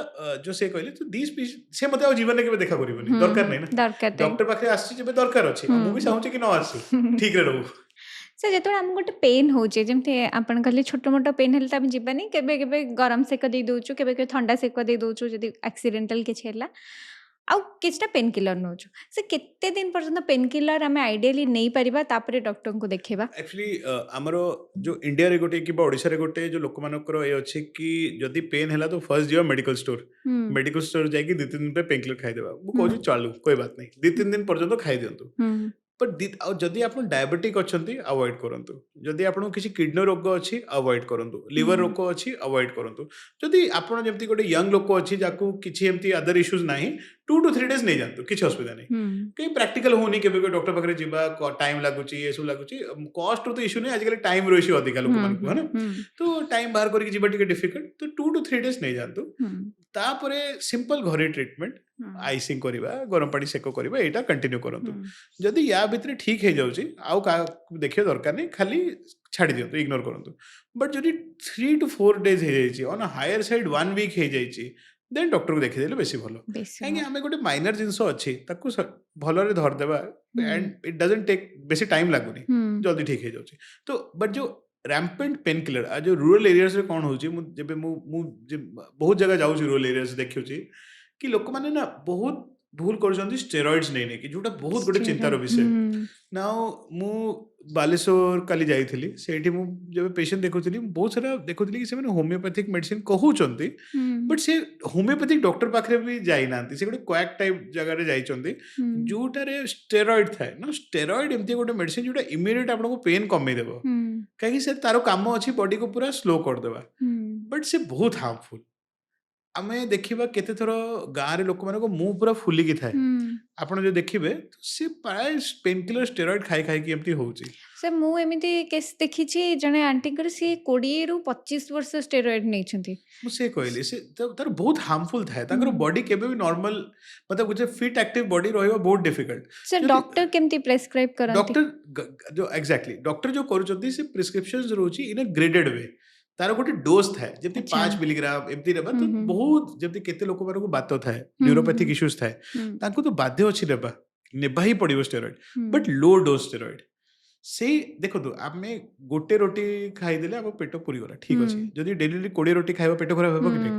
जो से कहले तो 20 से मते आ जीवन रे केबे देखा करिवनी दरकार नै ना डॉक्टर पाखे आसी जेबे दरकार अछि मु भी चाहूची कि न आसी ठीक रे रहू से जेतों हम गोटे पेन होचे जेमते आपण कहले छोटो मोटो पेन हेल त हम जीबानी केबे केबे गरम सेक दे दोचु केबे केबे ठंडा सेक दे दोचु जदी एक्सीडेंटल के छेला आउ किछटा पेन किलर नोचु से केते दिन पर्यंत पेन किलर हमें आइडियली नै परिबा तापरे डॉक्टर को देखेबा एक्चुअली हमरो जो इंडिया रे गोटे कि ओडिसा रे गोटे जो लोक मानकर ए अछि कि जदी पेन हैला तो फर्स्ट जियो मेडिकल स्टोर जाय कि 2-3 दिन पे पेन किलर खाइ देबा मु कहू चालू कोई बात नै 2-3 दिन पर्यंत खाइ दियंतु बट जदि आप डायबिटिक अच्छी अवॉइड करंतु जदि आपन किसी किडनी रोग अच्छी अवॉइड करंतु लिवर रोग अच्छी अवॉइड करंतु जदि आपन जेमती गोटे यंग लोक अच्छी जाकू किसी एमती अदर इश्यूज नाही 2 to 3 days नहीं जानतु किसी असुविधा नहीं कहीं प्रैक्टिकल होनी केबे कोई डॉक्टर पाखरे जिबा टाइम लागुची ये सब लागुची कॉस्ट रो तो इश्यू नहीं आजकल टाइम रो इश्यू अधिक लोक मान को है ना तो टाइम बाहर करके जिबा टिके डिफिकल्ट तो 2 to 3 days नहीं जानतु तापरे सिंपल घरे ट्रीटमेंट आइसिंग करिबा गरम पानी सेको करिबा एटा कंटिन्यू करंतु जदि या भितरे ठीक हे जाउची आउ का देखियो दरकार नहीं खाली छाड़ी दियंतु इग्नोर करंतु बट जदि 3 to 4 days हे जाइची on a higher side 1 week हे जाइची देन डॉक्टर को देखि देले बेसी भलो काहे हमें गोटे माइनर जिंस अछि ताकू भलो रे धर देबा एंड इट डजंट टेक बेसी टाइम लागुनी जल्दी ठीक हे जाउची तो बट जो रैम्पेंट पेन किलर आ जो रूरल एरियाज रे कोन होची मु जेबे मु बहुत जगह जाउची रूरल एरियाज देखियोची कि लोक माने ना बहुत भूल कर स्टेरॉइड्स नहीं नहीं कि जोटा बहुत गोटे चिंतार विषय नाउ मु बालेश्वर काली जाइथिली सेठी मु जब पेशेंट देखुथिली बहुत सारा देखुथिली कि से माने होमियोपैथिक मेडिसिन कहउचंती बट से होमियोपैथिक डॉक्टर पाखरे भी जाई नांती से गोटे क्वैक टाइप जगह रे जाइचंती जोटा रे स्टेरॉइड थाए ना स्टेरॉइड एमती गोटे मेडिसिन जोटा इमीडिएट आपन को पेन कमे देबो काहे से तारो काम अछि बॉडी को पूरा स्लो कर देबा बट से बहुत हार्मफुल आमे देखिबा केते थरो गां रे लोक माने को मुंह पूरा फुली की थाए आपण जो देखिबे तो से प्राय पेन किलर स्टेरॉइड खाई खाई की एमती होउची से मु एमिति केस देखि छी जने आंटी कर से 20 रु 25 वर्ष स्टेरॉइड नै छथि मु से कहली से तार बहुत हार्मफुल थाए ताकर बॉडी केबे भी नॉर्मल मतलब कुछ फिट एक्टिव बॉडी रहबा बहुत डिफिकल्ट से डॉक्टर केमती प्रेस्क्राइब करंती डॉक्टर जो एग्जैक्टली डॉक्टर जो करूचंती से प्रिस्क्रिप्शंस रहउची इन अ ग्रेडेड वे तार गोटे डोज थाए जब 5 मिलीग्राम एमती रेबा तो बहुत जब केते लोक मानको बात थाए न्यूरोपैथिक इश्यूज थाए तांको तो बाध्य अछि रेबा नेबा ही पड़िबो steroid but low dose steroid ସେଇ ଦେଖନ୍ତୁ ଆମେ ଗୋଟେ ରୋଟି ଖାଇଦେଲେ ଆମ ପେଟ ପୁରିଗଲା ଠିକ୍ ଅଛି। ଯଦି ଡେଲି 20 ରୋଟି ଖାଇବା ପେଟ ଖରାପ ହେବ କି ନାହିଁ?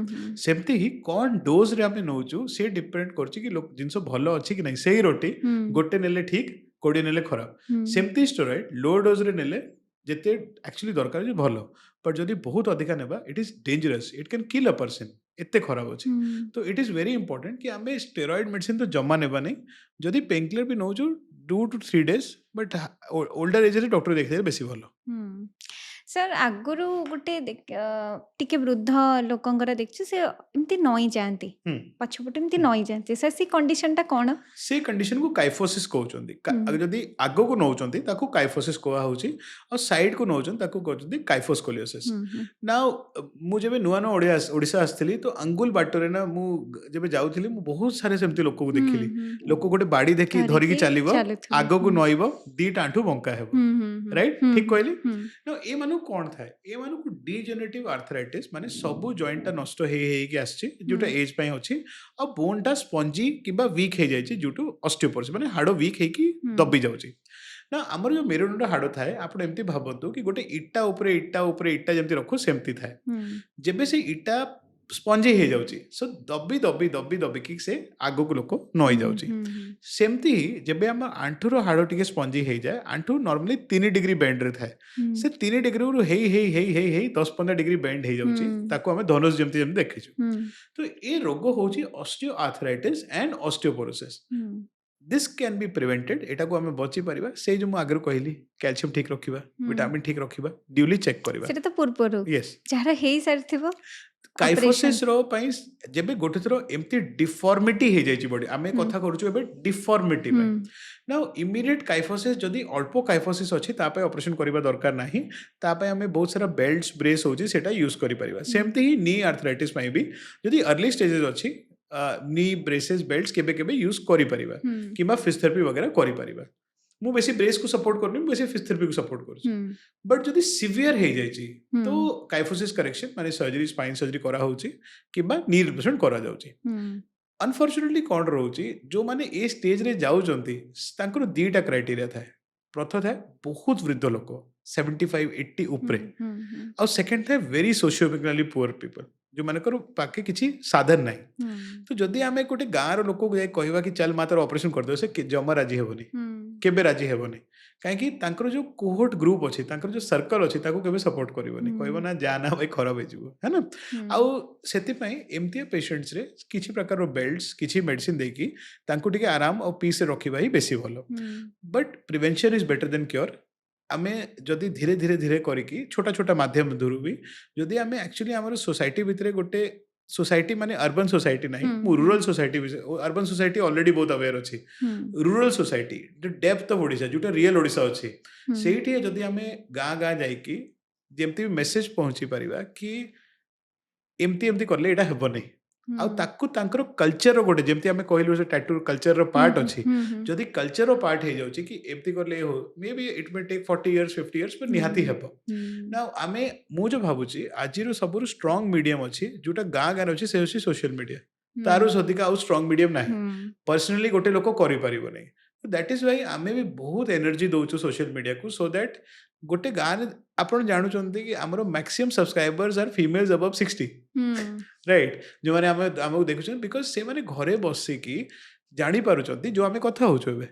ସେମିତି ହିଁ କ'ଣ ଡୋଜ୍‌ରେ ଆମେ ନଉଛୁ ସେ ଡିପେଣ୍ଡ କରୁଛି କି ଜିନିଷ ଭଲ ଅଛି କି ନାହିଁ। ସେଇ ରୋଟି ଗୋଟେ ନେଲେ ଠିକ୍, 20 ନେଲେ ଖରାପ। ସେମିତି ଷ୍ଟେରଏଡ୍ ଲୋ ଡୋଜ୍‌ରେ ନେଲେ ଯେତେ ଆକ୍ଚୁଆଲି ଦରକାର ଅଛି ଭଲ, ବଟ୍ ଯଦି ବହୁତ ଅଧିକା ନେବା it is dangerous, it can kill a person, ଏତେ ଖରାପ ଅଛି। ତ ଇଟ୍ ଇଜ୍ ଭେରି ଇମ୍ପୋର୍ଟାଣ୍ଟ କି ଆମେ ଷ୍ଟେରଏଡ୍ ମେଡିସିନ୍ ତ ଜମା ନେବା ନାହିଁ। ଯଦି ପେନ୍ କିଲର ବି ନଉଛୁ 2 to 3 days, ବଟ୍ ଓଲ୍ଡର ଏଜରେ ଡକ୍ଟର ଦେଖିଦେଲେ ବେଶୀ ଭଲ। ସାର୍ ଆଗରୁ ଗୋଟେ ଟିକେ ବୃଦ୍ଧ ଲୋକଙ୍କର ଦେଖିଛୁ ସେ ଏମିତି ନଇଁ ଯାଆନ୍ତି, ପଛପଟେ ଏମିତି ନଇଁ ଯାଆନ୍ତି, ସାର୍ ସେ କଣ୍ଡିସନଟା କ'ଣ? ସେ କଣ୍ଡିସନକୁ କାଇଫୋସିସ୍ କହୁଛନ୍ତି। ଯଦି ଆଗକୁ ନଉଛନ୍ତି ତାକୁ କାଇଫୋସିସ୍ କୁହାହଉଛି, ଆଉ ସାଇଡକୁ ନଉଛନ୍ତି ତାକୁ କହୁଛନ୍ତି କାଇଫୋସ୍କୋଲିଓସିସ୍। ନାଉ ମୁଁ ଯେବେ ନୂଆ ନୂଆ ଓଡ଼ିଶା ଆସିଥିଲି ତ ଆଙ୍ଗୁଲ ବାଟରେ ନା ମୁଁ ଯେବେ ଯାଉଥିଲି ମୁଁ ବହୁତ ସାରା ସେମିତି ଲୋକକୁ ଦେଖିଲି। ଲୋକ ଗୋଟେ ବାଡ଼ି ଧରିକି ଚାଲିବ, ଆଗକୁ ନଇବ, ଦିଟା ଆଣ୍ଠୁ ବଙ୍କା ହେବ, ରାଇଟ୍? ଠିକ୍ କହିଲି? ଏମାନଙ୍କୁ କ'ଣ ଥାଏ? ଏମାନଙ୍କୁ ଡିଜେନେରେଟିଭ୍ ଆର୍ଥରାଇଟିସ୍, ମାନେ ସବୁ ଜଏଣ୍ଟଟା ନଷ୍ଟ ହେଇକି ଆସିଛି ଯୋଉଟା ଏଜ୍ ପାଇଁ ଅଛି, ଆଉ ବୋନ୍‌ଟା ସ୍ପଞ୍ଜି କିମ୍ବା ୱିକ୍ ହେଇଯାଇଛି ଡ୍ୟୁ ଟୁ ଅଷ୍ଟିଓପୋରୋସିସ୍, ମାନେ ହାଡ଼ ୱିକ୍ ହେଇକି ଦବି ଯାଉଛି। ନା ଆମର ଯୋଉ ମେରୁଦଣ୍ଡ ହାଡ଼ ଥାଏ, ଆପଣ ଏମିତି ଭାବନ୍ତୁ କି ଗୋଟେ ଇଟା ଉପରେ ଇଟା ଯେମିତି ରଖୁ ସେମିତି ଥାଏ। ଯେବେ ସେ ଇଟା ସ୍ପଞ୍ଜି ହେଇଯାଉଛି, ସୋ ଦବିକି ସେ ଆଗକୁ ଲୋକ ନଇଁ ଯାଉଛି। ସେମିତି ହିଁ ଯେବେ ଆମ ଆଣ୍ଠୁର ହାଡ଼ ଟିକେ ସ୍ପଞ୍ଜି ହେଇଯାଏ, ଆଣ୍ଠୁ ନର୍ମାଲି 3 ଡିଗ୍ରୀ ବେଣ୍ଡରେ ଥାଏ, ସେ 3 ଡିଗ୍ରୀରୁ ହେଇ 10-15 ଡିଗ୍ରୀ ବେଣ୍ଡ ହେଇଯାଉଛି, ତାକୁ ଆମେ ଧନୁଷ ଯେମିତି ଦେଖିଛୁ। ତ ଏ ରୋଗ ହେଉଛି osteoarthritis and osteoporosis. This can be prevented. ଏଟାକୁ ଆମେ ବଞ୍ଚି ପାରିବା ସେଇ ଯୋଉ ମୁଁ ଆଗରୁ କହିଲି, କ୍ୟାଲସିୟମ ଠିକ୍ ରଖିବା, ଭିଟାମିନ୍ ଠିକ୍ ରଖିବା, ଡ୍ୟୁଲି ଚେକ୍ କରିବା। ସେଟା ତ ପୂର୍ବରୁ ୟେସ୍। ଯାହାର ହେଇସାରିଥିବ କାଇଫୋସିସ୍ ର ପାଇଁ ଯେବେ ଗୋଟେ ଥର ଏମିତି ଡିଫର୍ମିଟି ହେଇଯାଇଛି ବଡି, ଆମେ କଥା କରୁଛୁ ଏବେ ଡିଫର୍ମିଟି ପାଇଁ। ନା ଇମିଡିଏଟ୍ କାଇଫୋସିସ୍, ଯଦି ଅଳ୍ପ କାଇଫୋସିସ୍ ଅଛି ତା ପାଇଁ ଅପରେସନ୍ କରିବା ଦରକାର ନାହିଁ, ତା ପାଇଁ ଆମେ ବହୁତ ସାରା ବେଲ୍ଟସ୍ ବ୍ରେସ୍ ହେଉଛି ସେଟା ୟୁଜ୍ କରିପାରିବା। ସେମିତି ହିଁ ନି ଆର୍ଥରାଇଟିସ୍ ପାଇଁ ବି ଯଦି अर्ली ଷ୍ଟେଜେସ୍ ଅଛି, ନି ବ୍ରେସେସ୍ ବେଲ୍ଟସ୍ କେବେ କେବେ ୟୁଜ୍ କରିପାରିବା, କିମ୍ବା ଫିଜିଓଥେରାପି वगैरह କରିପାରିବା। ମୁଁ ବେଶୀ ବ୍ରେସ୍‌କୁ ସପୋର୍ଟ କରୁନି, ମୁଁ ବେଶୀ ଫିଜିଓଥେରାପିକୁ ସପୋର୍ଟ କରୁଛି। ବଟ୍ ଯଦି ସିଭିୟର ହେଇଯାଇଛି ତ କାଇଫୋସିସ୍ କରେକ୍ସନ୍ ମାନେ ସର୍ଜରୀ, ସ୍ପାଇନ୍ ସର୍ଜରୀ କରାହେଉଛି କିମ୍ବା ନି ରିପ୍ଲେସମେଣ୍ଟ କରାଯାଉଛି। ଅନଫର୍ଚୁନେଟଲି କ'ଣ ରହୁଛି, ଯୋଉମାନେ ଏ ଷ୍ଟେଜରେ ଯାଉଛନ୍ତି ତାଙ୍କର ଦିଟା କ୍ରାଇଟେରିଆ ଥାଏ। ପ୍ରଥମ ଥାଏ ବହୁତ ବୃଦ୍ଧ ଲୋକ 75-80 ଉପରେ, ଆଉ ସେକେଣ୍ଡ ଥାଏ ଭେରି ସୋସିଓ-ଇକୋନମିକାଲି ପୁଅର୍ ପିପଲ୍, ଯୋଉମାନଙ୍କର ପାଖେ କିଛି ସାଧନ ନାହିଁ। ତ ଯଦି ଆମେ ଗୋଟେ ଗାଁର ଲୋକକୁ ଯାଇ କହିବା କି ଚାଲ ମା ତୋର ଅପରେସନ୍ କରିଦେବ, ସେ ଜମା ରାଜି ହେବନି, କେବେ ରାଜି ହେବନି। କାହିଁକି? ତାଙ୍କର ଯୋଉ କୋହୋର୍ଟ ଗ୍ରୁପ ଅଛି, ତାଙ୍କର ଯୋଉ ସର୍କଲ ଅଛି, ତାକୁ କେବେ ସପୋର୍ଟ କରିବନି, କହିବ ନା ଯା ନା ଭାଇ ଖରାପ ହେଇଯିବ, है ना। ଆଉ ସେଥିପାଇଁ ଏମିତିଆ ପେସେଣ୍ଟସରେ କିଛି ପ୍ରକାରର ବେଲ୍ଟସ୍, କିଛି ମେଡିସିନ ଦେଇକି ତାଙ୍କୁ ଟିକେ ଆରାମ ଆଉ ପିସ୍‌ରେ ରଖିବା ହିଁ ବେଶୀ ଭଲ। ବଟ୍ ପ୍ରିଭେନ୍ସନ୍ ଇଜ୍ ବେଟର ଦେନ୍ କ୍ୟୁର। ଆମେ ଯଦି ଧୀରେ କରିକି ଛୋଟ ମାଧ୍ୟମ ଧରୁ ବି, ଯଦି ଆମେ ଆକ୍ଚୁଆଲି ଆମର ସୋସାଇଟି ଭିତରେ ଗୋଟେ सोसाइटी माने अर्बन सोसाइटी नहीं, मु रूरल सोसाइटी विषय, अर्बन सोसाइटी ऑलरेडी बहुत अवेयर अछि। रूरल सोसाइटी जो डेप्थ ऑफ ओडिशा, जोटा रियल ओडिशा अछि, सेठी जदी हमें गाँ जाई कि जेमती मेसेज पहुंची परिबा कि एमती एमती करले एटा हेबो नै, आ ताकू तांकर कल्चर गोटे जेमती हमें कहलु से टैटू कल्चर रो पार्ट अछि, जदी कल्चर रो पार्ट हे जाउची कि एमती करले हो, may be it may take 40 years 50 years पर निहाती हेबो। नाउ आमे मु जो भाबुची आजिरो सबुरु स्ट्रांग मीडियम अछि, जोटा गाँ अछि से अछि सोशल मीडिया, तारो सदिका आउ स्ट्रांग मीडियम नाही। पर्सनली गोटे लोक करि परिबो नै, दैट इज व्हाई आमे भी बहुत एनर्जी दउछु सोशल मीडिया को, सो दैट गोटे गाँ आपण जानु चंती कि हमरो maximum subscribers are females above 60, right, जो माने हमको देखुछन बिकॉज़ से माने घरे बसी की जानी पारुचंती जो आमे कथा होछु एबे,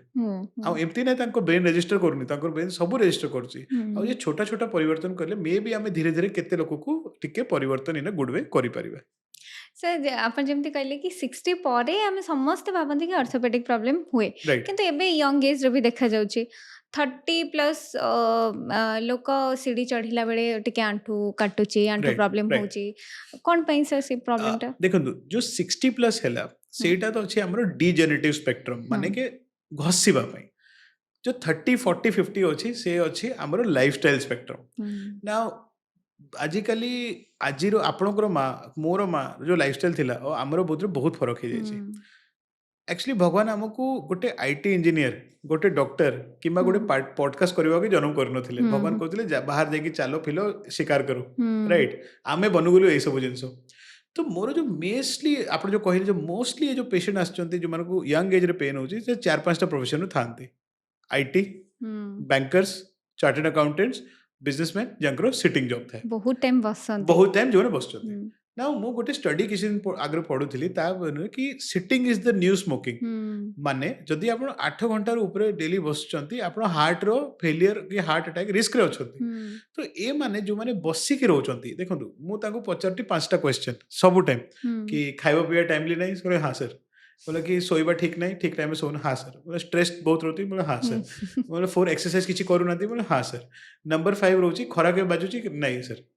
आ एम्ति नै तांको ब्रेन रजिस्टर करूनी, तांको ब्रेन सब रजिस्टर करछि, आ ये छोटा छोटा परिवर्तन करले मे बी आमे धीरे धीरे केते लोक को टिके परिवर्तन इन गुड वे करि परिबा। सर आपण जेमती कहले कि 60 परे आमे समस्त भाबंती कि ऑर्थोपेडिक प्रॉब्लम हुए, किंतु एबे यंग एज रे भी देखा जाउची 30 प्लस लोक सीढ़ी चढ़िला बेले टिके आंठू काटुची, आंठू प्रॉब्लम होची, कोन पई सर से प्रॉब्लम टा देखंतु जो 60 प्लस हैला सेटा तो अछि हमरो डीजेनरेटिव स्पेक्ट्रम, माने के घसिबा पई। जो 30 40 50 अछि से अछि हमरो लाइफस्टाइल स्पेक्ट्रम। नाउ आजिकली आजिरो आपणकर मा मोर मा जो लाइफस्टाइल थिला और हमरो बोधरे बहुत फरक हे जायछि। एक्चुअली भगवान हमको गोटे आईटी इंजीनियर, गोटे डॉक्टर किंबा गोटे पॉडकास्ट करबा के जन्म करन थिले। भगवान कहथिले बाहर जाके चालो फिलो शिकार करो, राइट, आमे बनगुलो ए सब जिंसो। तो मोर जो मेस्टली आप जो कहले जो मोस्टली ये जो पेशेंट आछंती जो मानको यंग एज रे पेन होची से 4-5 टा प्रोफेशन थांती, IT, bankers, chartered accountants businessman जंकर सिटिंग जॉब था बहुत टाइम बसंती बहुत टाइम जो बस ना मु गोटे स्टडी किसी दिन आगे पढ़ुली कि sitting is the new smoking माने जदि आप 8 घंटार ऊपर डेली बसुंच आप हार्ट रो फेलियर कि हार्ट अटैक रिस्क रे अच्छे तो ये माने जो माने बसिक रोचंती देखो मुझे पचारती 5टा क्वेश्चन सब टाइम कि खाइबा पीवा टाइमली नहीं सर हाँ सर बोले कि सोइबा ठीक नहीं ठीक टाइम सोना हाँ सर बोले स्ट्रेस बहुत रोती बोले हाँ सर बोले 4 एक्सरसाइज किसी करूना बोले हाँ सर नंबर 5 रोची खरा के बाजुची नहीं सर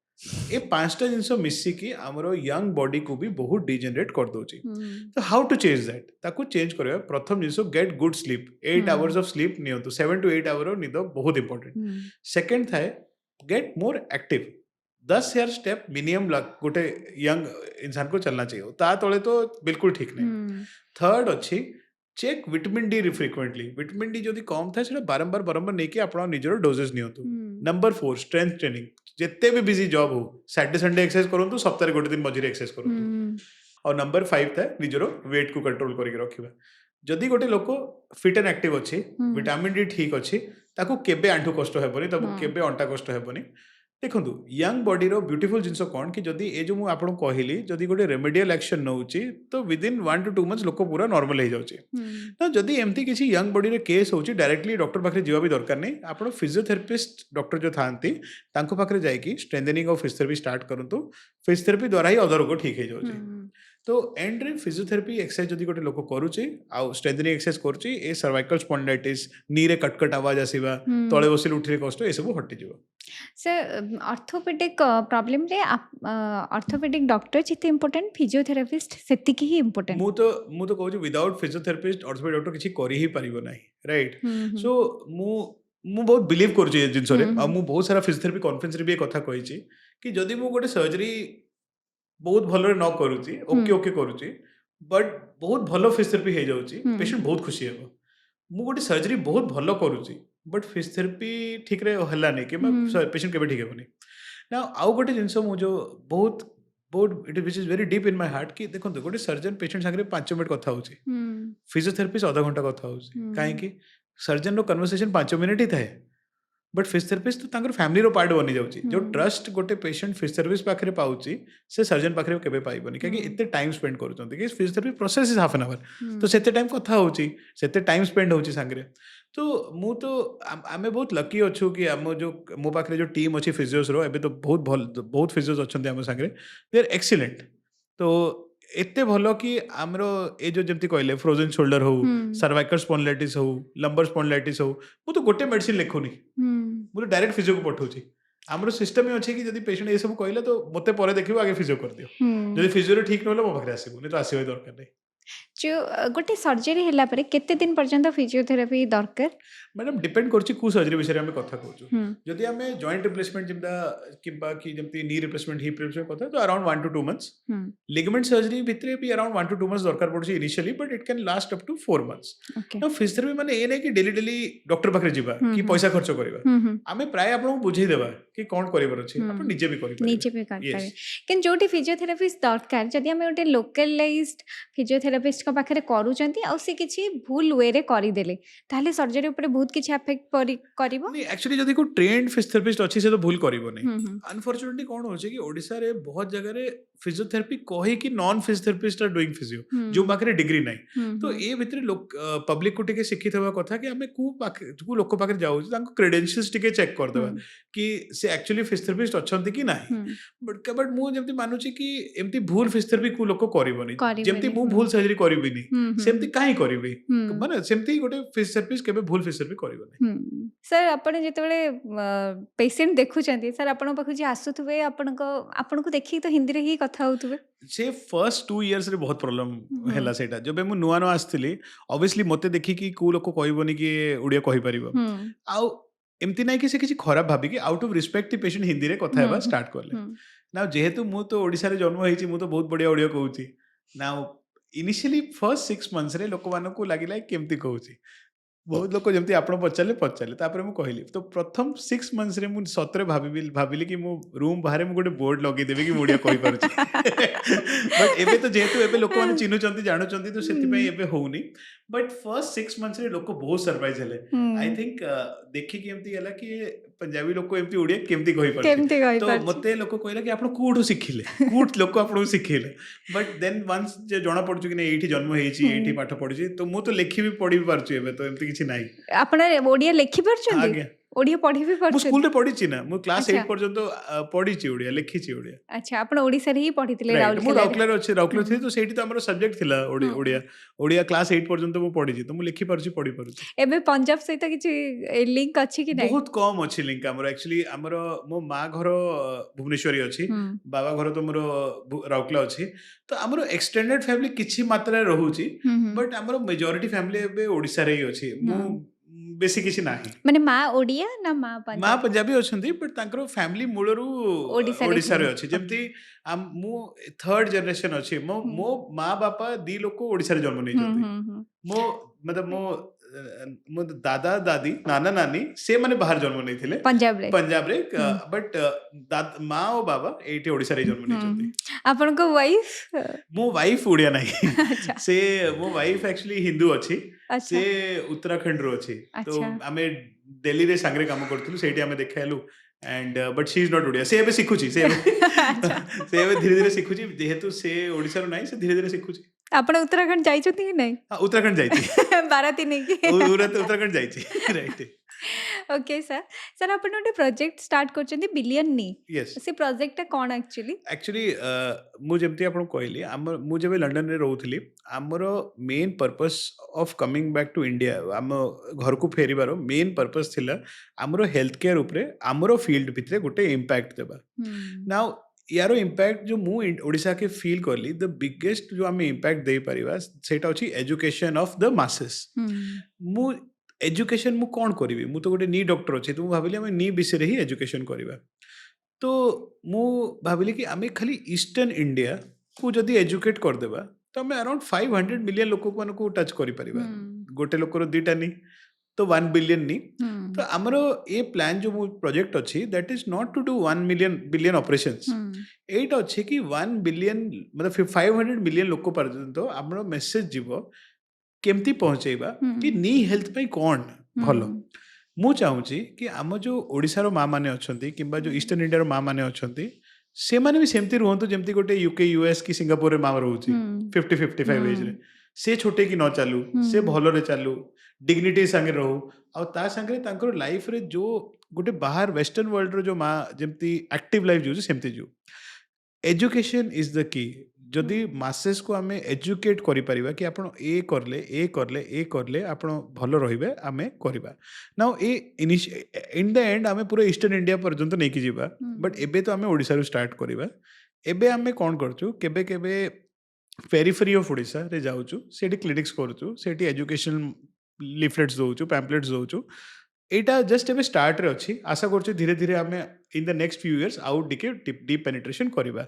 ये 5टा जिनस मिसिकी आमर यंग बॉडी को भी बहुत डिजेनरेट कर दोची तो हाउ टू चेंज दैट ताकू चेंज करबा प्रथम जिनस get good sleep 8 hours of sleep नियंतु 7 to 8 आवर निद बहुत इंपोर्टेंट सेकंड थाए गेट मोर एक्टिव 10 यार स्टेप मिनिमम गोटे यंग इंसान को चलना चाहिए ता तले तो बिल्कुल ठीक नहीं थर्ड अच्छी check vitamin D frequently vitamin D जदि कम थाए सेटा बारंबार नहीं कि आपण निजर डोजेस नियंतु नंबर 4 स्ट्रेंथ ट्रेनिंग जिते भी बिजी जॉब हो सैटरडे संडे एक्सरसाइज करूँ सप्ताह गोटे दिन मझे एक्सरसाइज करूँ और नंबर 5 था निजर वेट को कंट्रोल करके रखा जदि गोटे लोक फिट एंड एक्टिव अच्छी विटामिन डी ठीक अच्छी ताकू केबे आंठू कष्ट हेबनी ताकू केबे अंटा कष्ट हेबनी देखो यंग बॉडी रो ब्यूटीफुल जिनस कौन कि जदि ए जो मुझे आपको कहली जदि गोटे रेमेडियल एक्शन नौची तो विदिन 1 to 2 months लोक पूरा नॉर्मल हो जाउची ना जदि एमती किसी यंग बॉडी रे केस होची डायरेक्टली डॉक्टर पाखरे जीवा भी दरकार नहीं आपण फिजियोथेरेपिस्ट डॉक्टर जो थांती तांको पाखरे जाईकी स्ट्रेंथनिंग ऑफ फिजियोथेरेपी स्टार्ट करंतु फिजियोथेरेपी द्वारा ही अदर रोग ठीक हो जाउची तो एंड रे फिजियोथेरेपी एक्सरसाइज जदि गोटे लोक करूची आ स्ट्रेंथनिंग एक्सरसाइज करूची ए सर्वाइकल स्पॉन्डिलाइटिस नी रे कटकट आवाज आसीबा तळे बसिल उठिरे कष्ट ए सब हटि जीव सर ऑर्थोपेडिक प्रॉब्लम रे ऑर्थोपेडिक डॉक्टर जिते इम्पोर्टेंट फिजियोथेरापिस्ट सेतिकी ही इम्पोर्टेंट मु तो कहूँ विदाउट फिजियोथेरेपिस्ट ऑर्थोपेडिक डॉक्टर किसी करी ही पारिबो नाही राइट सो मु बहुत बिलीव करूची ए जिंस रे आ मु बहुत सारा फिजियोथेरेपी कॉन्फ्रेंस रे भी कथा कहिची कि जदि मु गोटे सर्जरी बहुत भल न करूची ओके ओके करूची बट बहुत भल फिजियोथेरेपी हो जाउची पेशेंट बहुत खुशी हेबो मु गोटे सर्जरी बहुत भल करूची बट फिजियोथेरेपी ठीक रे हला नहीं कि पेशेंट केबे ठीक हेबनी ना आउ गोटे जिनस मु जो बहुत बहुत it which is very deep in my heart कि देखो गोटे सर्जन पेशेंट संगे 5 मिनट कथा होची फिजियोथेरेपिस्ट आधा घंटा कथा होची काहे कि सर्जन रो कन्वर्सेशन 5 मिनट ही थाए बट फिजियोथेरेपिस्ट तो तांकर फैमिली रो पार्ट बनी जाउची जो ट्रस्ट गोटे पेशेंट फिजियोथेरेपिस्ट पाखरे पाउची से सर्जन पाखरे केबे पाइबनी कि इते टाइम स्पेंड करूचंती कि physiotherapy process is half an hour तो सेते टाइम कथा होची सेते टाइम स्पेंड होची संगे तो मु तो आमे बहुत लकी अच्छु कि आम जो मो पाखरे जो टीम अच्छी फिजियोस रो एबे तो बहुत फिजियोस अच्छंती आम संगे दे आर एक्सीलेंट तो एते भलो कि आमरो ए जो जेमती कहले फ्रोजन शोल्डर हो सर्वाइकल स्पॉन्डिलाइटिस हो लंबर स्पॉन्डिलाइटिस हो मु तो गोटे मेडिसिन लेखुनी मु तो डायरेक्ट फिजियो को पठौची आमरो सिस्टम ही अच्छे कि जदि पेशेंट ए सब कहले तो मते परे देखिबो आगे फिजियो कर दियो जदि फिजियो ठीक न होले मो पाखरे आसीबो नहीं तो आसीबो दरकार नहीं जो गोटे सर्जरी हैला परे केते दिन पर्यंत फिजियोथेरापी दरकार मैडम डिपेंड करछि कु सर्जरी विषय में कथा कहूछु जदि हमें जॉइंट रिप्लेसमेंट जिंदा किबा कि जमती नी रिप्लेसमेंट हिप रिप्लेसमेंट कथा तो around 1 to 2 months ligament surgery भितरे भी अराउंड 1 to 2 months दरकार पड़छि initially but it can last up to 4 months ना फिजियोथेरेपी माने ए नै कि डेली डॉक्टर पाखरे जिबा कि पैसा खर्च करबा हमें प्राय आपन बुझेई देबा कि कोन करिवर अछि आपन निजे भी करि निजे भी कर पारे किन जोटी फिजियोथेरापिस्ट दरकार जदि हमें गोटे लोकलाइज्ड फिजियोथेरापिस्ट को पाखरे करूचंती आ से किछि भूल वे रे करि देले ताले सर्जरी ऊपर बहुत किछि अफेक्ट करिवो नहीं एक्चुअली जदि को ट्रेन्ड फिजियोथेरापिस्ट अछि से तो भूल करिवो नहीं अनफॉर्चूनेटली कोन होचे कि ओडिसा रे बहुत जगह रे फिजियोथेरेपी कहे कि non physiotherapist are doing physio जो पाखरे डिग्री नहीं तो ए भितरे लोक पब्लिक को टिके शिक्षित होबा कथा कि हमें कु लोक पाखरे जाउ तांको क्रेडेंशियल्स टिके चेक कर देबा कि से एक्चुअली फिजियोथेरेपिस्ट अछंती कि नाही बट मु जेमति मानुची कि एमती भूल फिजियोथेरेपी कु लोक करिवोनी जेमति मु भूल सर्जरी करिबिनी सेमती काहे करिबी माने सेमती गोटे फिजियोथेरेपिस्ट केबे भूल फिजियोथेरेपी करिवोनी सर आपण जेतेबेले पेशेंट देखुचंती सर आपण पाखु जे आसुथबे आपण को देखि तो हिंदी रे ही कथा होतबे से फर्स्ट 2 years रे बहुत प्रॉब्लम हैला सेटा जबे मु नुआ नुआ आस्थिली ऑब्वियसली मते देखि कि कु लोक कहबोनी कि उडिया कहि परिबो आउ एमती नाही कि से किछि खराब भाबी कि आउट ऑफ रिस्पेक्ट ती पेशेंट हिंदी रे कथा हेबा स्टार्ट करले ना जेहेतु मु तो ओडिसा रे जन्म हेछि मु तो बहुत बढ़िया ओडिया कहूची ना इनिशियली फर्स्ट 6 months रे लोक मानको लागिला केमती कहूची बहुत लोक जमती आपण पचारे तापर मु कहली तो प्रथम 6 months रे मु सतरे भाबिली कि मु रूम बाहर मु गोटे बोर्ड लगे देबे कि मुडिया कहि परछि बट एबे तो जेहेतु एबे लोक माने चिन्हुचंती जानुचंती तो सेति पई एबे होउनी बट फर्स्ट 6 months रे लोक बहुत सरप्राइज हेले आई थिंक देखि कि एमती हला कि पंजाबी लोक एमती ओडिया केमती कहि पारछि केमती कहि तो पारछि मते लोक कहला कि आपण कोठो सिखिले कोठ लोक आपण सिखिले बट देन वंस जे जणा पडछु कि नै एठी जन्म हेछि एठी पाठ पढिछि तो मु तो लेखि भी पढि पारछु एबे तो एमती किछि नै आपण ओडिया लिखि पारछन्ती आगे ओडिया पढ़ी भी मु पारछन्ती स्कूल रे पढिछि ना मु क्लास अच्छा 8 पर्यंत पढिछि ओडिया लिखिछि ओडिया अच्छा आपण ओडिसा रे ही पढ़िथिले राइट मु राउरकेला राउरकेला अच्छे राउरकेला थी हम्म तो सेठी तो हमर सब्जेक्ट थिला ओडिया ओडिया क्लास 8 पर्यंत मु पढिछि तो मु लिखि पारछि पढि पारछि एबे पंजाब सहित किछि लिंक अछि कि नै बहुत कम अच्छी लिंक हमर एक्चुअली हमर मो माँ घर भुवनेश्वरी अच्छी हम्म बाबा घर तो मोर राउरकेला अच्छी तो हमर एक्सटेंडेड फैमिली किछि मात्रा रहूची हम्म बट हमर मेजॉरिटी फैमिली एबे ओडिसा रे ही अछि मु हम्म बेसी किछि नाही माने माँ ओडिया ना माँ माँ पंजाबी पंजाबी अछंती बट तांकर फैमिली मूलरू ओडिसा रे ओडिसा रे थिले अछि जेमती मु थर्ड जनरेशन अछि मो हम्म मो माँ बापा दी लोक ओडिसा रे जन्म नै जंती हम्म मो मतलब मो दादा दादी नाना नानी से माने बाहर जन्म नै थिले पंजाब रे हम्म बट माँ और बाबा एठी ओडिसा रे जन्म नै जंती आपन को वाइफ मो वाइफ ओडिया नाही अच्छा से मो वाइफ एक्चुअली हिंदू अछि अच्छा से उत्तराखंड रो अछि तो अच्छा आमे दिल्ली रे सांगरे काम करथुलु सेठी आमे देखाइलु and but she is not Odia से एबे सिखुची से अच्छा से एबे धीरे धीरे सिखुची जेहेतु से ओडिसा रो नाही से धीरे धीरे सिखुची आपण उत्तराखंड जाइछथि कि नै हां उत्तराखंड जाईची बाराती नै कि उत्तराखंड जाईची राइट ओके सर सर आपण ओटे प्रोजेक्ट स्टार्ट करछन्ती बिलियन नी यस से प्रोजेक्ट कोन एक्चुअली एक्चुअली मु जेमती आपण कहली मु जेबे लंडन रे रहउथली हमर main purpose of coming back to India हम घर को फेरिबार मेन पर्पस थिला हमर हेल्थ केयर उपरे हमर फील्ड भितरे गोटे इंपैक्ट देबा नाउ यार इम्पैक्ट जो मु ओडिशा के फील करली द बिगेस्ट जो आम इम्पैक्ट दे पारिबा सेटा अछि एजुकेशन ऑफ द मासेस मु एजुकेशन मु कौन करी मु तो गोटे नी डॉक्टर अच्छे तो भाविली आम नी विषय ही एजुकेशन करवा तो मु भाविली कि आम खाली ईस्टर्न इंडिया को जदि एजुकेट करदेबा तो आम अराउंड 500 मिलियन लोक को टच कर गोटे लोकर दीटा नी तो 1 बिलियन नी तो आमर ए प्लान जो प्रोजेक्ट अच्छी that is not to do 1 billion operations एटा अच्छे कि 1 बिलियन मतलब 500 मिलियन लोक पर्यंत आमर मेसेज जीव केमती पहुंचेबा कि नी हेल्थ पे कौन भलो मु चाहूँगी कि आम जो ओडिशार माँ मैंने अच्छा कि जो ईस्टर्न इंडिया माँ मैंने अच्छा से माने भी सेमती रुहतु जमती गोटे यूके यूएस कि सिंगापुर रे माँ रोचे 50-55 एज रे से छोटे कि न चालू से भलरे चालू डिग्निटी संगे रहू आ ता संगे तांकर लाइफ रे जो गोटे बाहर वेस्टर्न वर्ल्ड रो जो माँ जमती एक्टिव लाइफ जो सेमती जो एजुकेशन इज द की जदि मासेस को आम एजुकेट करि परिबा कि आपण ए करले आपण भलो रहिबे आमे करबा now A in the end आमे पूरा ईस्टर्न इंडिया पर्यंत नै कि जिबा बट एबे तो आमे ओडिसा रो स्टार्ट करबा एबे आमे कोन करचु केबे केबे पेरिफेरी ऑफ ओडिशा रे जाउचु सेठी क्लिनिक्स करचु सेठी एजुकेशन लिफलेट्स दउचु पैम्पलेट्स दउचु एटा जस्ट एबे स्टार्ट रे अछि आशा करचु धीरे धीरे आमे in the next few years out decay deep penetration करबा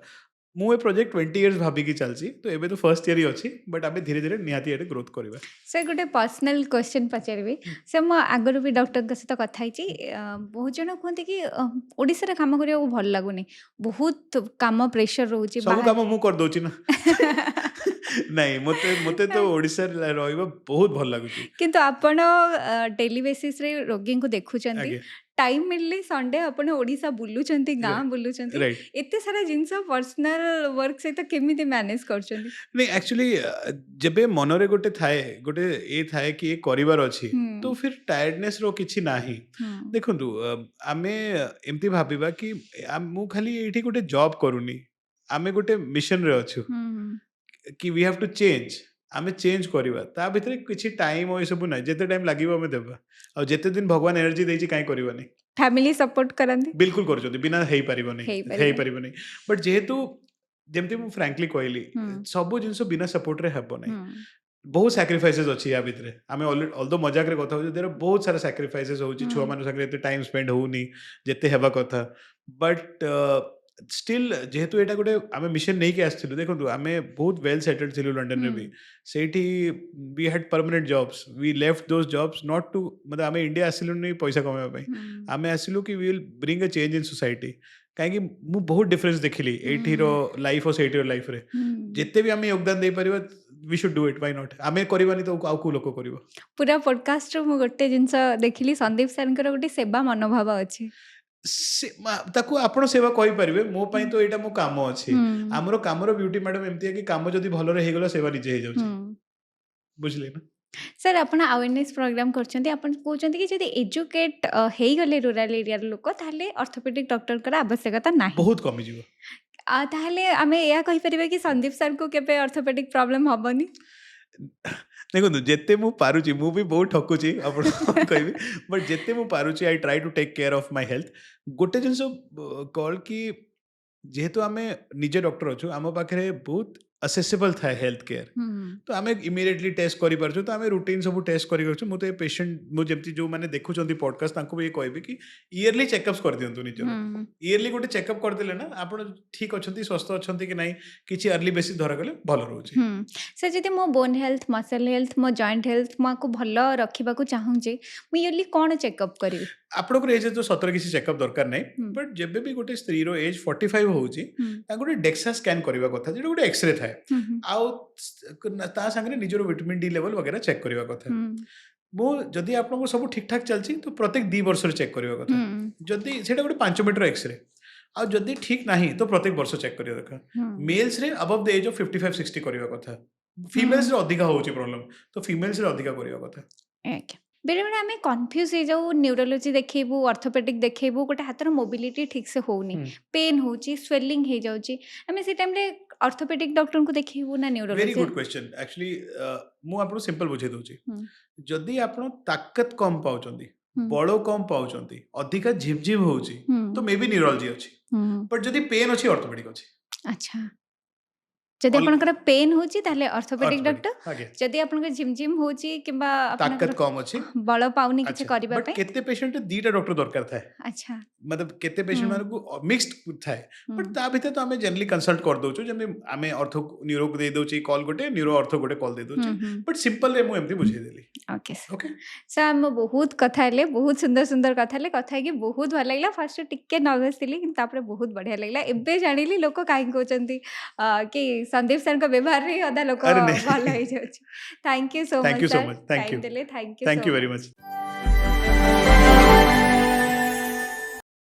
मु ए प्रोजेक्ट 20 इयर्स भाबिकी चलची तो एबे तो फर्स्ट ईयर ही अच्छी बट आमे धीरे धीरे निहाती एटे ग्रोथ करबा सर गोटे पर्सनल क्वेश्चन पचारबी से मो आगରୁ भी डॉक्टर के सहित कथा हिची बहुत जन कहते कि ओडिसा रे काम करिया भल लागुनी बहुत काम प्रेशर रहउची सब काम मु कर दोची ना नहीं मते तो ओडिसा रहइबा बहुत भल लागुची किंतु आपण डेली बेसिस रे रोगी को देखुचंती आगे टाइम मिलले संडे आपण ओडिसा बुलुचंती गां बुलुचंती राइट एते सारा जिंस पर्सनल वर्क से तो केमिति मैनेज करचंती नहीं एक्चुअली जबे मनरे गोटे ए थाए कि ए करिवार अछि तो फिर टायर्डनेस रो किछि नाही देखंतु आमे एमती भाबिबा कि मु खाली एठी गोटे जॉब करूनी आमे गोटे मिशन रे अछु कि वी हैव टू चेंज आमे चेंज करवा ता भितर किछि टाइम ओ सब ना जेते टाइम लागिबो आमे देबा और जेते दिन भगवान एनर्जी देछि काई करबा नहीं फैमिली सपोर्ट करंती बिल्कुल करछोती बिना हेई परिबो नहीं बट जेहेतु जेमती मु फ्रैंकली कहली सब जिंस बिना सपोर्ट रे हेबो नहीं बहुत सैक्रिफाइसेस अछि या भितरे आमे ऑल्दो मजाक रे कथा होछि देयर बहुत सारा सैक्रिफाइसेस होछि छुआ मानु संगे एते टाइम स्पेंड होउनी जेते हेबा कथा बट स्टिल जेहेतु एटा गोटे आमे मिशन नहीं के आस्थिलु देखंतु आमे बहुत वेल सेटल्ड थिलु लंडन रे भी सेठी we had permanent jobs we left those jobs not to मतलब आमे इंडिया आसिलु नहीं पैसा कमाबा पई आमे आसिलु कि we will bring a change in society कहीं मु बहुत डिफरेंस देखिली एठी रो लाइफ और सेठी रो लाइफ रे जेते भी आमे योगदान दे परिबा we should do it, why not? आमे करबानी तो आउ को लोक करबो? पूरा पॉडकास्ट रो मु गोटे जिंस देखिली संदीप सरकर गोटे सेवा मनोभाव अछि। ताकू आपण सेवा कहि परिबे, मो पई हुँ। तो एटा मो काम अछि। हुँ। हमरो कामरो ब्यूटी मैडम एमती है कि काम जदी भलो रे हेगलो सेवा निजे हे जाउची, हुँ। बुझले ना? सर आपण अवेयरनेस प्रोग्राम करछन्ती, आपण कहउछन्ती कि जदि एजुकेट हेइ गले रूरल एरिया रो लोक ताहले ऑर्थोपेडिक डॉक्टर कर आवश्यकता नाही। बहुत कमी जीव। ताहले आमे या कहि परिबे कि संदीप सर को केबे ऑर्थोपेडिक प्रॉब्लम हबनी? देखो जेते मु पारुची, मु भी बहुत ठकुची आपण कहबी, बट जेते मु पारुची I try to take care of my health. गोटे जिंस कॉल कि जेहेतु आमे निजे डॉक्टर अछु, आम पाखरे बहुत असेसेबल था हेल्थ केयर, हुँ। तो आमे इमीडिएटली टेस्ट करि पारछु, तो आमे रूटीन सब टेस्ट करि करछु। मु तो ए पेशेंट मु जेमति जो माने देखु चंती पॉडकास्ट तांको भी कहबी कि ईयरली चेकअप्स कर दियंतु निजर। हुँ। ईयरली गोटे चेकअप कर देले ना आपण ठीक अछंती, स्वस्थ अछंती कि नाही, किछि अर्ली बेसिस धरा गले भलो रहउची। हुँ। सर जदि मो बोन हेल्थ, मसल हेल्थ, मो जॉइंट हेल्थ को भलो रखिबाकू चाहूँचे, मु इयरली कोन चेकअप करिवि? आपणकर एज तो सतर किसी चेकअप दरकार नहीं, हुँ। बट जेबे भी गोटे स्त्री रो एज 45 होउची, हुँ। गोटे डेक्सा स्कैन करबा कथा, जेटा गोटे एक्सरे थाए। हुँ। हुँ। आउ ता संगे निजरो विटामिन डी लेवल वगैरह चेक करबा कथा। हुँ। मो जदि आपनको सब ठीक ठाक चलची तो प्रत्येक 2 वर्ष रे चेक करबा कथा। हुँ। जदि सेटा गोटे 5 मीटर एक्सरे, आ जदि ठीक नाही तो प्रत्येक वर्ष चेक करिया दरकार। हुँ। मेल्स रे अबव द एज ऑफ 55-60 करबा कथा। फीमेल्स हुँ। रे अधिका होउची प्रॉब्लम, तो फीमेल्स रे अधिका करबा कथा। आज्ञा। बेले बेले आमे कन्फ्यूज हो जाऊ, न्यूरोलॉजी देखैबू, ऑर्थोपेडिक देखैबू, गोटे हाथर मोबिलिटी ठीक से होउनी, हुँ। पेन होउची, स्वेलिंग हे जाउची, आमे से टाइम रे ऑर्थोपेडिक डॉक्टर को देखैबू ना very neurology? Good question. Actually मु आपको सिंपल बुझे दूची। हुँ। जदि आपण ताकत कम पाउचंदी, हुँ। बल कम पाउचंदी, अधिका झिमझिम होउची, तो हुँ। मे बी न्यूरोलॉजी अछि। हुँ। बट जदि पेन अछि, ऑर्थोपेडिक अछि। अच्छा। जदि ऑल आपनकर पेन होची ताहले ऑर्थोपेडिक ऑर्थोपेडिक डॉक्टर, आगे। जदि आपनकर झिमझिम होची किंबा आपनकर ताकत कम अछि। बल पाउनी किछि अच्छा, करिबा बट पे? केते पेशेंट दीटा डॉक्टर दरकार थाए। अच्छा। मतलब केते पेशेंट हुँ। मानकु मिक्स्ड थाए। बट हुँ। ता भितर तो आमे जनरली कंसल्ट कर दोछु, जेमे आमे ऑर्थो न्यूरो को दे दोची कॉल गोटे, न्यूरो ऑर्थो गोटे कॉल दे दोची। हुँ। हुँ। बट सिंपल रे मु एमती बुझे देली। Okay sir. ओके? सर हम बहुत कथा हेले, बहुत सुंदर सुंदर कथा हेले, कथा हेकि बहुत भल लागला। फर्स्ट टिके नर्वस थिली, किंतु तापरे बहुत बढ़िया लागला। एबे जानिली लोक काहे कहउचंती कि संदीप सर को व्यवहार रे अधा लोक अरे नहीं। भल होई जाउची। Thank you so thank much you so sir, much. Thank time you. देले, thank you thank so you very much. Much.